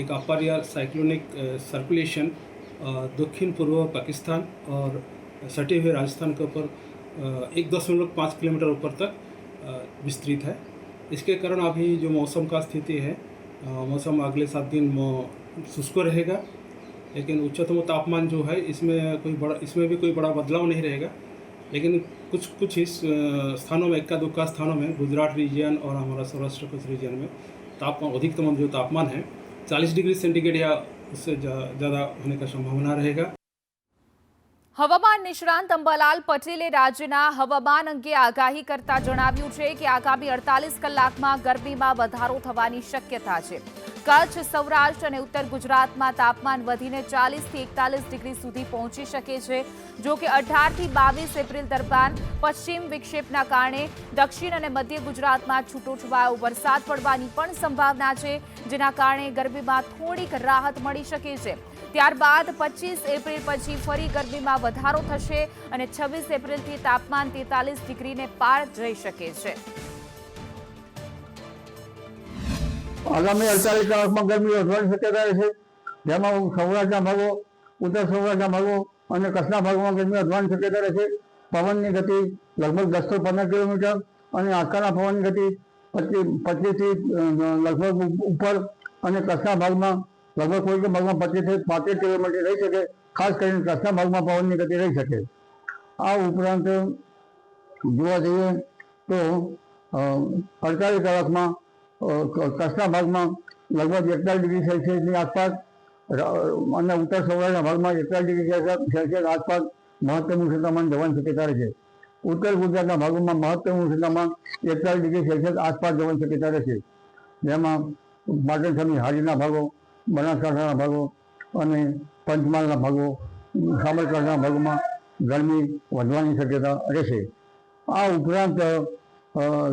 एक अपर एयर साइक्लोनिक सर्कुलेशन दक्षिण पूर्व पाकिस्तान और सटे हुए राजस्थान के ऊपर 1.5 किलोमीटर ऊपर तक विस्तृत है. इसके कारण अभी जो मौसम का स्थिति है, मौसम अगले 7 दिन शुष्क रहेगा, लेकिन उच्चतम तापमान जो है इसमें भी कोई बड़ा बदलाव नहीं रहेगा. लेकिन कुछ इस स्थानों में, इक्का दुक्का स्थानों में, गुजरात रीजन और हमारा सौराष्ट्र कुछ रीजन में तापमान, अधिकतम जो तापमान है 40 डिग्री सेंटीग्रेड या उससे ज़्यादा होने का संभावना रहेगा. હવામાન નિષ્ણાંત અંબાલાલ પટેલે રાજ્યના હવામાન અંગે આગાહી કરતા જણાવ્યું છે કે આગામી 48 કલાકમાં ગરમીમાં વધારો થવાની શક્યતા છે. કચ્છ, સૌરાષ્ટ્ર અને ઉત્તર ગુજરાતમાં તાપમાન વધીને 40 થી 41 ડિગ્રી સુધી પહોંચી શકે છે. જો કે 18 થી 22 એપ્રિલ દરમિયાન પશ્ચિમ વિક્ષેપના કારણે દક્ષિણ અને મધ્ય ગુજરાતમાં છૂટોછવાયો વરસાદ પડવાની પણ સંભાવના છે, જેના કારણે ગરમીમાં થોડીક રાહત મળી શકે છે. ત્યારબાદ 25 એપ્રિલ પછી ફરી ગરમીમાં વધારો થશે અને 26 એપ્રિલથી તાપમાન 43 ડિગ્રીને પાર જઈ શકે છે. આગામી 48 કલાકમાં ગરમી વધવાની શક્યતા છે, જેમાં સૌરાષ્ટ્રના ભાગો, ઉત્તર સૌરાષ્ટ્રના ભાગો અને કચ્છના ભાગોમાં ગરમી વધવાની શક્યતા રહેશે. પવનની ગતિ લગભગ 10 થી 15 કિલોમીટર અને આંકાના પવનની ગતિ 25 થી લગભગ ઉપર અને કચ્છના ભાગમાં લગભગ કોઈ ભાગમાં 25 થી 35 કિલોમીટર રહી શકે. ખાસ કરીને કચ્છના ભાગમાં પવનની ગતિ રહી શકે. આ ઉપરાંત જોવા જઈએ તો 48 કલાકમાં કચ્છના ભાગમાં લગભગ 41 ડિગ્રી સેલ્સિયસની આસપાસ અને ઉત્તર સૌરાષ્ટ્રના ભાગમાં 41 ડિગ્રી સેલ્સિયસ આસપાસ મહત્તમ ઉષ્ણતામાન જવાની શક્યતા રહેશે. ઉત્તર ગુજરાતના ભાગોમાં મહત્તમ ઉષ્ણતામાન 41 ડિગ્રી સેલ્સિયસ આસપાસ જવાની શક્યતા રહેશે, જેમાં પાટણ સમી હારીના ભાગો, બનાસકાંઠાના ભાગો અને પંચમહાલના ભાગો, સાબરકાંઠાના ભાગોમાં ગરમી વધવાની શક્યતા રહેશે. આ ઉપરાંત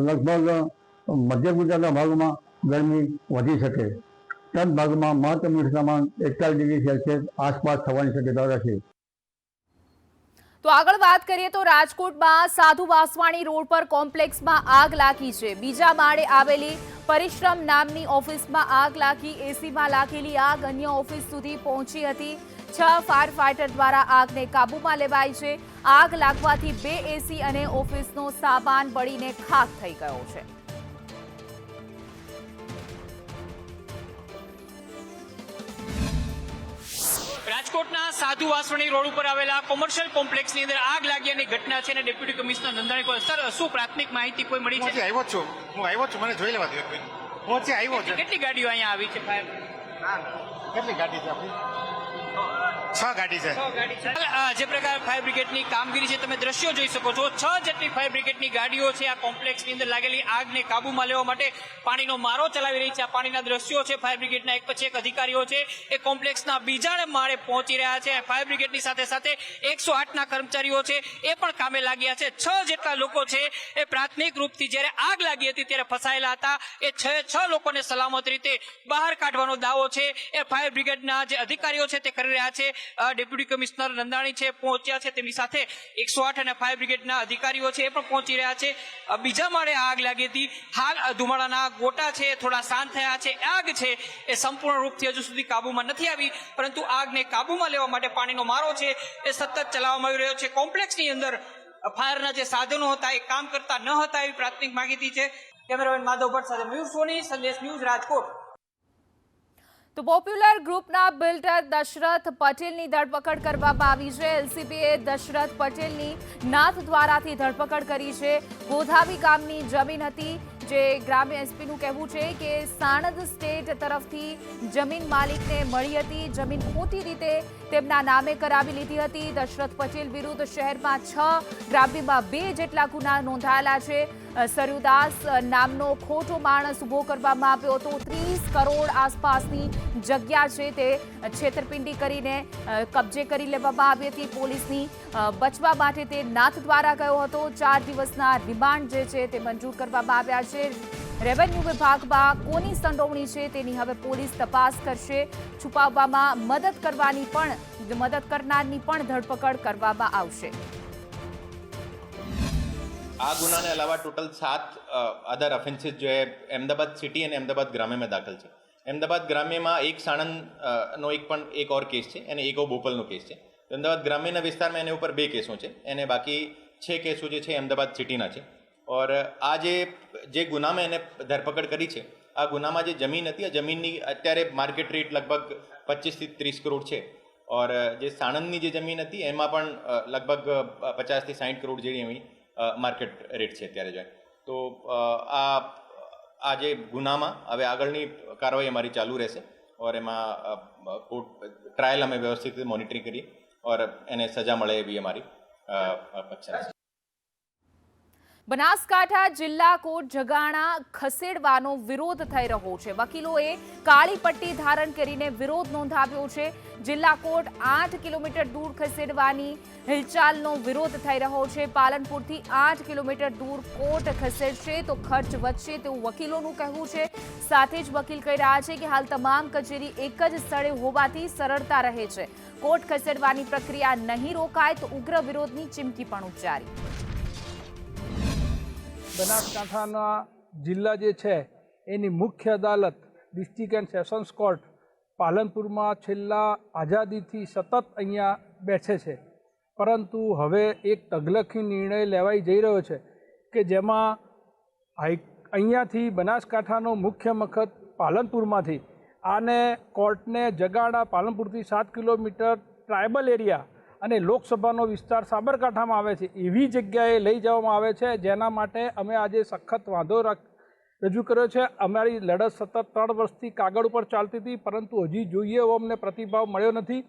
લગભગ મધ્ય ગુજરાતના ભાગોમાં ગરમી વધી શકે. કચ્છ ભાગમાં મહત્તમ ઉષ્ણતામાન 41 ડિગ્રી સેલ્સિયસ આસપાસ થવાની શક્યતા રહેશે. તો આગળ વાત કરીએ તો રાજકોટમાં સાધુ વાસવાણી રોડ પર કોમ્પ્લેક્સમાં આગ લાગી છે. બીજા માળે આવેલી પરિશ્રમ નામની ઓફિસમાં આગ લાગી. એસીમાં લાગેલી આગ અન્ય ઓફિસ સુધી પહોંચી હતી. 6 ફાયર ફાઈટર દ્વારા આગને કાબૂમાં લેવાઈ છે. આગ લાગવાથી 2 એસી અને ઓફિસનો સામાન બળીને ખાખ થઈ ગયો છે. રાજકોટના સાધુ વાસવાણી રોડ ઉપર આવેલા કોમર્શિયલ કોમ્પ્લેક્સની અંદર આગ લાગ્યાની ઘટના છે અને ડેપ્યુટી કમિશનર નંદાણી સર, શું પ્રાથમિક માહિતી કોઈ મળી છે? હું આવ્યો છું, મને જોઈ લેવા દો. પહોંચી આવ્યો છે. કેટલી ગાડીઓ અહીંયા આવી છે? કેટલી ગાડી છે આપણી? 6 ગાડી છે. જે પ્રકાર ફાયર બ્રિગેડની કામગીરી છે તમે દ્રશ્યો જોઈ શકો છો. 6 જેટલી ફાયર બ્રિગેડની ગાડીઓ છે આ કોમ્પ્લેક્સની અંદર લાગેલી આગને કાબૂમાં લેવા માટે પાણીનો મારો ચલાવી રહી છે. આ પાણીના દ્રશ્યો છે. ફાયર બ્રિગેડના એક પછી એક અધિકારીઓ છે એ કોમ્પ્લેક્સના બીજા માળે પહોંચી રહ્યા છે. ફાયર બ્રિગેડની સાથે સાથે 108ના કર્મચારીઓ છે એ પણ કામે લાગ્યા છે. 6 જેટલા લોકો છે એ પ્રાથમિક રૂપથી જ્યારે આગ લાગી હતી ત્યારે ફસાયેલા હતા. એ 6 લોકોને સલામત રીતે બહાર કાઢવાનો દાવો છે એ ફાયર બ્રિગેડના જે અધિકારીઓ છે તે કરી રહ્યા છે. ડેપ્યુટી કમિશનર નંદાણી છે પહોંચ્યા છે, તેમની સાથે 108 અને ફાયર બ્રિગેડના અધિકારીઓ છે એ પણ પહોંચી રહ્યા છે. બીજા માળે આગ લાગી હતી. હાલ ધુમાડાના ગોટા છે થોડા શાંત થયા છે. આગ છે એ સંપૂર્ણ રૂપથી હજુ સુધી કાબુમાં નથી આવી, પરંતુ આગને કાબુમાં લેવા માટે પાણીનો મારો છે એ સતત ચલાવવામાં આવી રહ્યો છે. કોમ્પ્લેક્સની અંદર ફાયરના જે સાધનો હતા એ કામ કરતા ન હતા એવી પ્રાથમિક માહિતી છે. કેમેરામેન માધવ ભટ્ટ સાથે મયુર સોની, સંદેશ ન્યૂઝ, રાજકોટ. તો પોપ્યુલર ગ્રુપના બિલ્ડર દશરથ પટેલની ધરપકડ કરવામાં આવી છે. એલસીબીએ દશરથ પટેલની નાથદ્વારાથી ધરપકડ કરી છે. ગોધાવી ગામની જમીન હતી, જે ગ્રામ્ય એસપીનું કહેવું છે કે સાણંદ સ્ટેટ તરફથી જમીન માલિકને મળી હતી. જમીન ખોટી રીતે તેમના નામે કરાવી લીધી હતી. દશરથ પટેલ વિરુદ્ધ શહેરમાં 6, ગ્રામ્યમાં 2 જેટલા ગુના નોંધાયેલા છે. સરયુદાસ નામનો ખોટો માણસ ઉભો કરવામાં આવ્યો હતો. 30 કરોડ આસપાસની જગ્યા છે તે છેતરપિંડી કરીને કબજે કરી લેવામાં આવી હતી. પોલીસની બચવા માટે તે નાથદ્વારા ગયો હતો. 4 દિવસના રિમાન્ડ જે છે તે મંજૂર કરવામાં આવ્યા છે. રેવન્યુ વિભાગમાં કોની સંડોવણી છે તેની હવે પોલીસ તપાસ કરશે. છુપાવવામાં મદદ કરનારની પણ ધરપકડ કરવામાં આવશે. આ ગુનાને અલાवा टोटल 7 अदर ऑफेंसेस जो है अहमदाबाद सिटी અને अहमदाबाद ग्राम्य में दाखल છે. अहमदाबाद ગ્રામ્યમાં એક સાણંદનો એક ઓર કેસ છે અને એક બોપલનો કેસ છે. અમદાવાદ ગ્રામ્યના વિસ્તારમાં એના ઉપર 2 કેસો છે અને બાકી 6 કેસો જે છે અમદાવાદ સિટીના છે. और આ જે ગુનામાં એને ધરપકડ કરી છે, આ ગુનામાં જે જમીન હતી, આ જમીનની અત્યારે માર્કેટ રેટ લગભગ 25 થી 30 કરોડ છે. और જે સાણંદની જે જમીન હતી એમાં પણ લગભગ 50 થી 60 કરોડ જેવી એવી માર્કેટ રેટ છે અત્યારે જો. તો આ જે ગુનામાં હવે આગળની કાર્યવાહી અમારી ચાલુ રહેશે. और એમાં કોર્ટ ટ્રાયલ અમે વ્યવસ્થિત મોનિટરિંગ કરીએ और એને સજા મળે એવી અમારી અપેક્ષા છે. બનાસકાંઠા જિલ્લા કોર્ટ જગાણા ખસેડવાનો વિરોધ થઈ રહ્યો છે. વકીલોએ કાળી પટ્ટી ધારણ કરીને વિરોધ નોંધાવ્યો છે. જિલ્લા કોર્ટ 8 કિલોમીટર દૂર ખસેડવાની હિલચાલનો વિરોધ થઈ રહ્યો છે. પાલનપુરથી 8 કિલોમીટર દૂર કોર્ટ ખસેડશે તો ખર્ચ વધશે તેવું વકીલોનું કહેવું છે. સાથે જ વકીલ કહી રહ્યા છે કે હાલ તમામ કચેરી એક જ સ્થળે હોવાથી સરળતા રહે છે. કોર્ટ ખસેડવાની પ્રક્રિયા નહીં રોકાય તો ઉગ્ર વિરોધની ચીમકી પણ ઉચ્ચારી. બનાસકાંઠાના જિલ્લા જે છે એની મુખ્ય અદાલત ડિસ્ટ્રિક્ટ એન્ડ સેશન્સ કોર્ટ પાલનપુરમાં છેલ્લા આઝાદીથી સતત અહીંયા બેઠે છે. પરંતુ હવે એક તગલખી નિર્ણય લેવાઈ જઈ રહ્યો છે કે જેમાં અહીંયાથી બનાસકાંઠાનો મુખ્ય મથક પાલનપુરમાંથી આને કોર્ટને જગાડા પાલનપુરથી 7 કિલોમીટર ટ્રાયબલ એરિયા અને લોકસભાનો વિસ્તાર સાબરકાંઠામાં આવે છે એવી જગ્યાએ લઈ જવામાં આવે છે. જેના માટે અમે આજે સખત વાંધો રજૂ કર્યો છે. અમારી લડત સતત 3 વર્ષથી કાગળ ઉપર ચાલતી હતી, પરંતુ હજી જોઈએ એવો અમને પ્રતિભાવ મળ્યો નથી.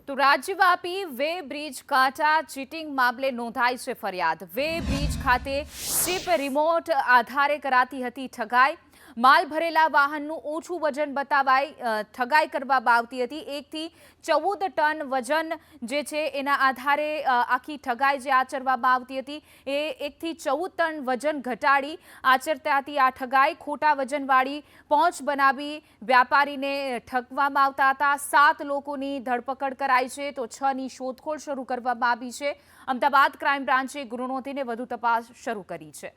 તો રાજ્યવ્યાપી વે બ્રિજ કાંઠા ચીટિંગ મામલે નોંધાઈ છે ફરિયાદ. વે બ્રિજ ખાતે ચિપ રિમોટ આધારે કરાતી હતી ઠગાઈ. માલ ભરેલા વાહનનું ઓછું વજન બતાવાઈ ઠગાઈ કરવામાં આવતી હતી. 1 થી 14 ટન વજન જે છે એના આધારે આખી ઠગાઈ જે આચરવામાં આવતી હતી એ 1 થી 14 ટન વજન ઘટાડી આચરતા હતી. આ ઠગાઈ ખોટા વજનવાળી પહોંચ બનાવી વ્યાપારીને ઠગવામાં આવતા હતા. 7 લોકોની ધરપકડ કરાઈ છે તો 6ની શોધખોળ શરૂ કરવામાં આવી છે. અમદાવાદ ક્રાઇમ બ્રાન્ચે ગુનો નોંધીને વધુ તપાસ શરૂ કરી છે.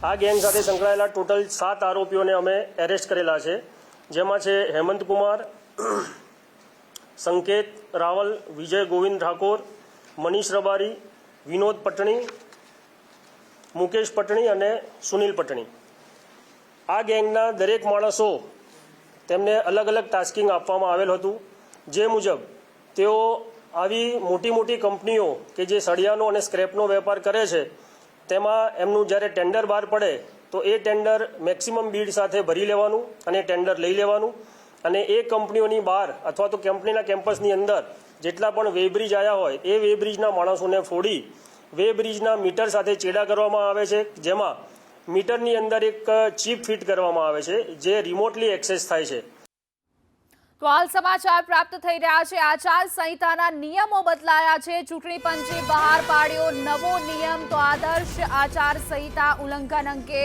આ ગેંગ સાથે સંકળાયેલા ટોટલ 7 આરોપીઓને અમે એરેસ્ટ કરેલા છે. જેમાં છે હેમંત કુમાર, સંકેત રાવલ, વિજય ગોવિંદ ઠાકોર, મનીષ રબારી, વિનોદ પટણી, મુકેશ પટણી અને સુનિલ પટણી. આ ગેંગના દરેક માણસો તેમને અલગ અલગ ટાસ્કિંગ આપવામાં આવેલ હતું. જે મુજબ તેઓ આવી મોટી મોટી કંપનીઓ કે જે સળિયાનો અને સ્ક્રેપનો વેપાર કરે છે તેમાં એમનું જ્યારે ટેન્ડર બહાર પડે તો એ ટેન્ડર મેક્સિમમ બીડ સાથે ભરી લેવાનું અને ટેન્ડર લઈ લેવાનું અને એ કંપનીઓની બહાર અથવા તો કંપનીના કેમ્પસની અંદર જેટલા પણ વેબ્રિજ આવ્યા હોય એ વેબ્રિજના માણસોને ફોડી વેબ્રિજના મીટર સાથે ચેડા કરવામાં આવે છે. જેમાં મીટરની અંદર એક ચિપ ફિટ કરવામાં આવે છે જે રિમોટલી એક્સેસ થાય છે. તો હાલ સમાચાર પ્રાપ્ત થઈ રહ્યા છે. આચાર સંહિતાના નિયમો બદલાયા છે. ચૂંટણી પંચે બહાર પાડ્યો નવો નિયમ. તો આદર્શ આચાર સંહિતા ઉલ્લંઘન અંગે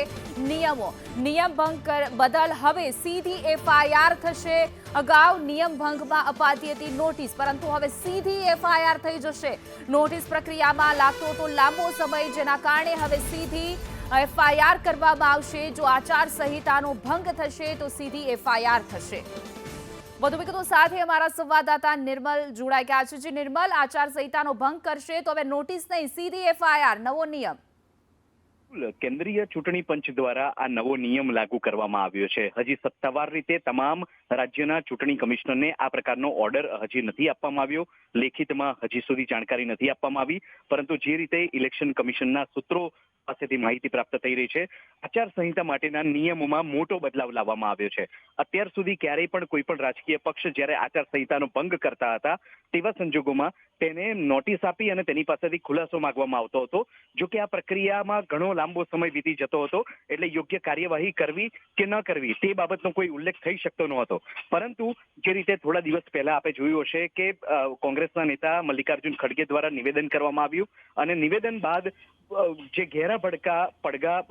નિયમ ભંગ બદલ હવે સીધી FIR થશે. અગાઉ નિયમ ભંગમાં અપાતી હતી નોટિસ, પરંતુ હવે સીધી FIR થઈ જશે. નોટિસ પ્રક્રિયામાં લાગતો હતો લાંબો સમય, જેના કારણે હવે સીધી FIR કરવામાં આવશે. જો આચાર સંહિતાનો ભંગ થશે તો સીધી FIR થશે. વધુ વિગતો સાથે અમારા સંવાદદાતા નિર્મલ જોડાઈ ગયા છે. નિર્મલ, આચાર સંહિતાનો ભંગ કરશે તો હવે નોટિસ નહીં, સીધી FIR, નવો નિયમ. કેન્દ્રીય ચૂંટણી પંચ દ્વારા આ નવો નિયમ લાગુ કરવામાં આવ્યો છે. હજી સત્તાવાર રીતે તમામ રાજ્યના ચૂંટણી કમિશનરને આ પ્રકારનો ઓર્ડર હજી નથી આપવામાં આવ્યો. લેખિતમાં હજી સુધી જાણકારી નથી આપવામાં આવી, પરંતુ જે રીતે ઇલેક્શન કમિશનના સૂત્રો પાસેથી માહિતી પ્રાપ્ત થઈ રહી છે, આચાર સંહિતા માટેના નિયમોમાં મોટો બદલાવ લાવવામાં આવ્યો છે. અત્યાર સુધી ક્યારેય પણ કોઈ પણ રાજકીય પક્ષ જ્યારે આચાર સંહિતાનો ભંગ કરતા હતા તેવા સંજોગોમાં તેને નોટિસ આપી અને તેની પાસેથી ખુલાસો માંગવામાં આવતો હતો. જો કે આ પ્રક્રિયામાં ઘણો લાંબો સમય વીતી જતો હતો, એટલે યોગ્ય કાર્યવાહી કરવી કે ન કરવી તે બાબતનો કોઈ ઉલ્લેખ થઈ શકતો ન હતો. પરંતુ જે રીતે થોડા દિવસ પહેલા આપણે જોયું હશે કે કોંગ્રેસના નેતા મલ્લિકાર્જુન ખડગે દ્વારા નિવેદન કરવામાં આવ્યું, અને નિવેદન બાદ જે ઘેરા પડઘા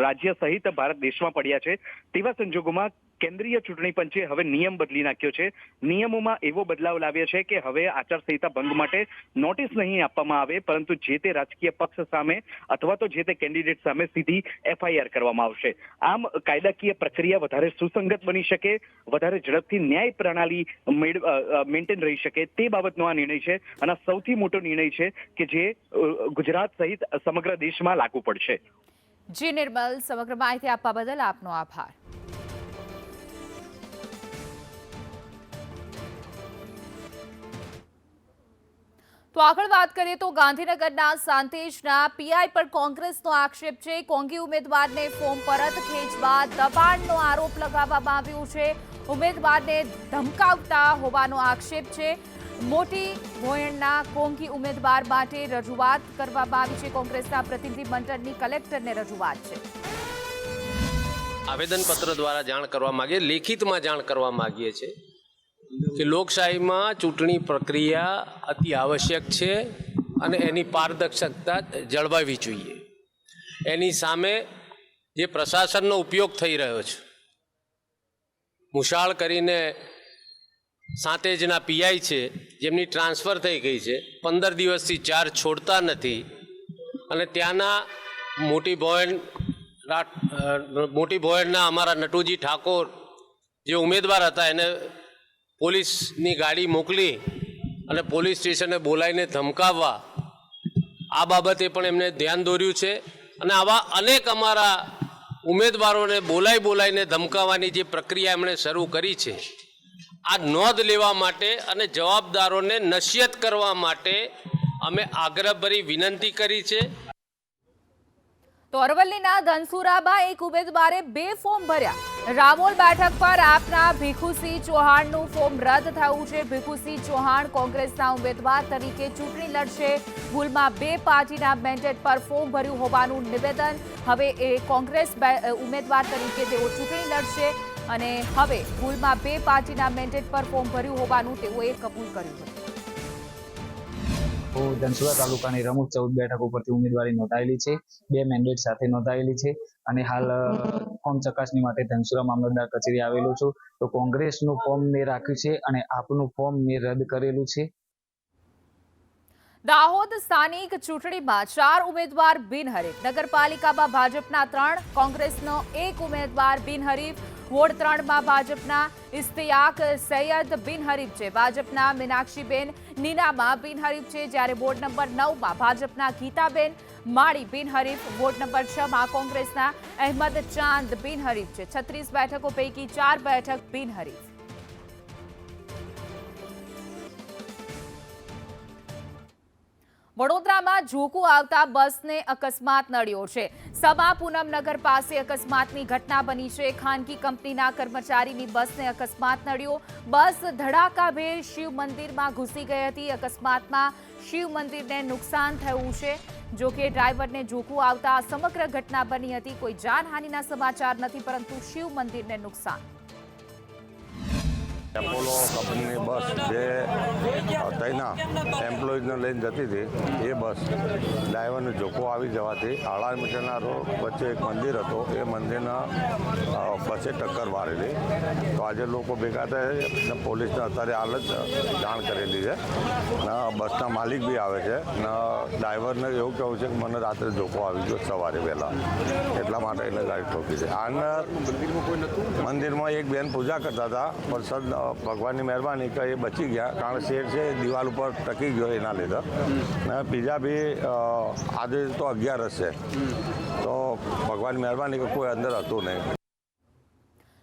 રાજ્ય સહિત ભારત દેશમાં પડ્યા છે, તેવા સંજોગોમાં કેન્દ્રીય ચૂંટણી પંચે હવે નિયમ બદલી નાખ્યો છે. નિયમોમાં એવો બદલાવ લાવ્યો છે કે હવે આચારસંહિતા ભંગ માટે નોટિસ નહીં આપવામાં આવે, પરંતુ જે તે રાજકીય પક્ષ સામે અથવા તો જે તે કેન્ડિડેટ સામે સીધી FIR કરવામાં આવશે. આમ કાયદાકીય પ્રક્રિયા વધારે સુસંગત બની શકે, વધારે ઝડપથી ન્યાય પ્રણાલી મેન્ટેન રહી શકે, તે બાબતનો આ નિર્ણય છે. અને સૌથી મોટો નિર્ણય છે કે જે ગુજરાત સહિત સમગ્ર દેશમાં લાગુ પડશે. જી નિર્મલ, સમગ્ર માહિતી આપવા બદલ આપનો આભાર. તો આગળ વાત કરીએ તો ગાંધીનગરના સાંતેજના PI પર કોંગ્રેસનો આક્ષેપ છે. કોંગી ઉમેદવારને ફોર્મ પરત ખેંચવા દબાણનો આરોપ લગાવવામાં આવ્યો છે. ઉમેદવારને ધમકાવતા હોવાનો આક્ષેપ છે. મોટી ભોયણના કોંગી ઉમેદવાર માટે રજૂઆત કરવામાં આવી છે. કોંગ્રેસના પ્રતિનિધિ મંડળની કલેક્ટરને રજૂઆત છે. આવેદનપત્ર દ્વારા જાણ કરવા માંગીએ, લેખિતમાં જાણ કરવા માંગીએ છીએ કે લોકશાહીમાં ચૂંટણી પ્રક્રિયા અતિ આવશ્યક છે અને એની પારદર્શકતા જળવાવી જોઈએ. એની સામે જે પ્રશાસનનો ઉપયોગ થઈ રહ્યો છે, મુશાળ કરીને સાંતેજના PI છે, જેમની ટ્રાન્સફર થઈ ગઈ છે, 15 દિવસથી ચાર્જ છોડતા નથી, અને ત્યાંના મોટી ભોયણના અમારા નટુજી ઠાકોર જે ઉમેદવાર હતા એને પોલીસની ગાડી મોકલી અને પોલીસ સ્ટેશને બોલાવીને ધમકાવવા, આ બાબતે પણ એમને ધ્યાન દોર્યું છે. અને આવા અનેક અમારા ઉમેદવારોને બોલાવીને ધમકાવવાની જે પ્રક્રિયા એમણે શરૂ કરી છે, આ નોંધ લેવા માટે અને જવાબદારોને નસીહત કરવા માટે અમે આગ્રહભરી વિનંતી કરી છે. તો અરવલ્લીના ધનસુરામાં એક ઉમેદવારે 2 ફોર્મ ભર્યા. રામોલ બેઠક પર આપના ભીખુસિંહ ચૌહાણનું ફોર્મ રદ થયું છે. ભીખુસિંહ ચૌહાણ કોંગ્રેસના ઉમેદવાર તરીકે ચૂંટણી લડશે. ભૂલમાં 2 પાર્ટીના મેન્ડેટ પર ફોર્મ ભર્યું હોવાનું નિવેદન. હવે એ કોંગ્રેસ ઉમેદવાર તરીકે તેઓ ચૂંટણી લડશે, અને હવે ભૂલમાં 2 પાર્ટીના મેન્ડેટ પર ફોર્મ ભર્યું હોવાનું તેઓએ કબૂલ કર્યું હતું. ધનસુરા તાલુકાની રમૂજ 14 બેઠક ઉપરથી ઉમેદવારી નોંધાયેલી છે. 2 મેન્ડેટ સાથે નોંધાયેલી છે, અને હાલ ફોર્મ ચકાસણી માટે ધનસુરા મામલતદાર કચેરી આવેલો છું. તો કોંગ્રેસનું ફોર્મ મેં રાખ્યું છે અને આપનું ફોર્મ મેં રદ કરેલું છે. દાહોદ સ્થાનિક ચૂંટણીમાં 4 ઉમેદવાર બિનહરીફ. નગરપાલિકામાં ભાજપના 3, કોંગ્રેસનો 1 ઉમેદવાર બિનહરીફ. વોર્ડ 3માં ભાજપના ઇસ્તિયાક સૈયદ બિનહરીફ છે. ભાજપના મીનાક્ષીબેન નીનામા બિનહરીફ છે, જ્યારે વોર્ડ નંબર 9માં ભાજપના ગીતાબેન માળી બિનહરીફ. વોર્ડ નંબર 6માં કોંગ્રેસના અહેમદ ચાંદ બિનહરીફ છે. 36 બેઠકો પૈકી 4 બેઠક બિનહરીફ. વડોદરામાં ઝોકું આવતા બસને અકસ્માત નડ્યો છે. સમા પૂનમનગર પાસે અકસ્માતની ઘટના બની છે. ખાનગી કંપનીના કર્મચારીની બસને અકસ્માત નડ્યો. બસ ધડાકાભેર શિવ મંદિરમાં ઘૂસી ગઈ હતી. અકસ્માતમાં શિવ મંદિરને નુકસાન થયું છે. જો કે ડ્રાઈવરને ઝોકું આવતા સમગ્ર ઘટના બની હતી. કોઈ જાનહાનિના સમાચાર નથી, પરંતુ શિવ મંદિરને નુકસાન. એપોલો કંપનીની બસ જે ત્યાંના એમ્પ્લોઈઝને લઈને જતી હતી એ બસ ડ્રાઈવરને જોખો આવી જવાથી 8 મીટરના રોડ વચ્ચે એક મંદિર હતો, એ મંદિરના બસે ટક્કર મારેલી. તો આજે લોકો ભેગા થયા, પોલીસને અત્યારે હાલ જ જાણ કરેલી છે ને બસના માલિક બી આવે છે ને ડ્રાઈવરને એવું કહેવું છે કે મને રાત્રે જોખો આવી ગયો સવારે વહેલા, એટલા માટે એને ગાડી ઠોકી છે. આના મંદિરમાં એક બેન પૂજા કરતા હતા, પણ ભગવાનની મહેરબાની કે એ બચી ગયા, કારણ શેર છે દિવાલ ઉપર ટકી ગયો એના લીધે. ને બીજા બી આજે તો 11 છે, તો ભગવાનની મહેરબાની કે કોઈ અંદર હતું નહીં.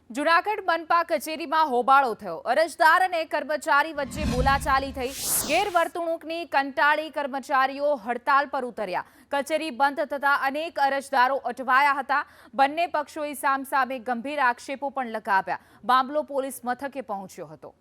જૂનાગઢ મનપા કચેરીમાં હોબાળો થયો. અરજદાર અને કર્મચારી વચ્ચે બોલાચાલી થઈ. ગેરવર્તણૂકની કંટાળી કર્મચારીઓ હડતાલ પર ઉતર્યા. કચેરી બંધ થતા અનેક અરજદારો અટવાયા હતા. બંને પક્ષોએ સામસામે ગંભીર આક્ષેપો પણ લગાવ્યા. મામલો પોલીસ મથકે પહોંચ્યો હતો.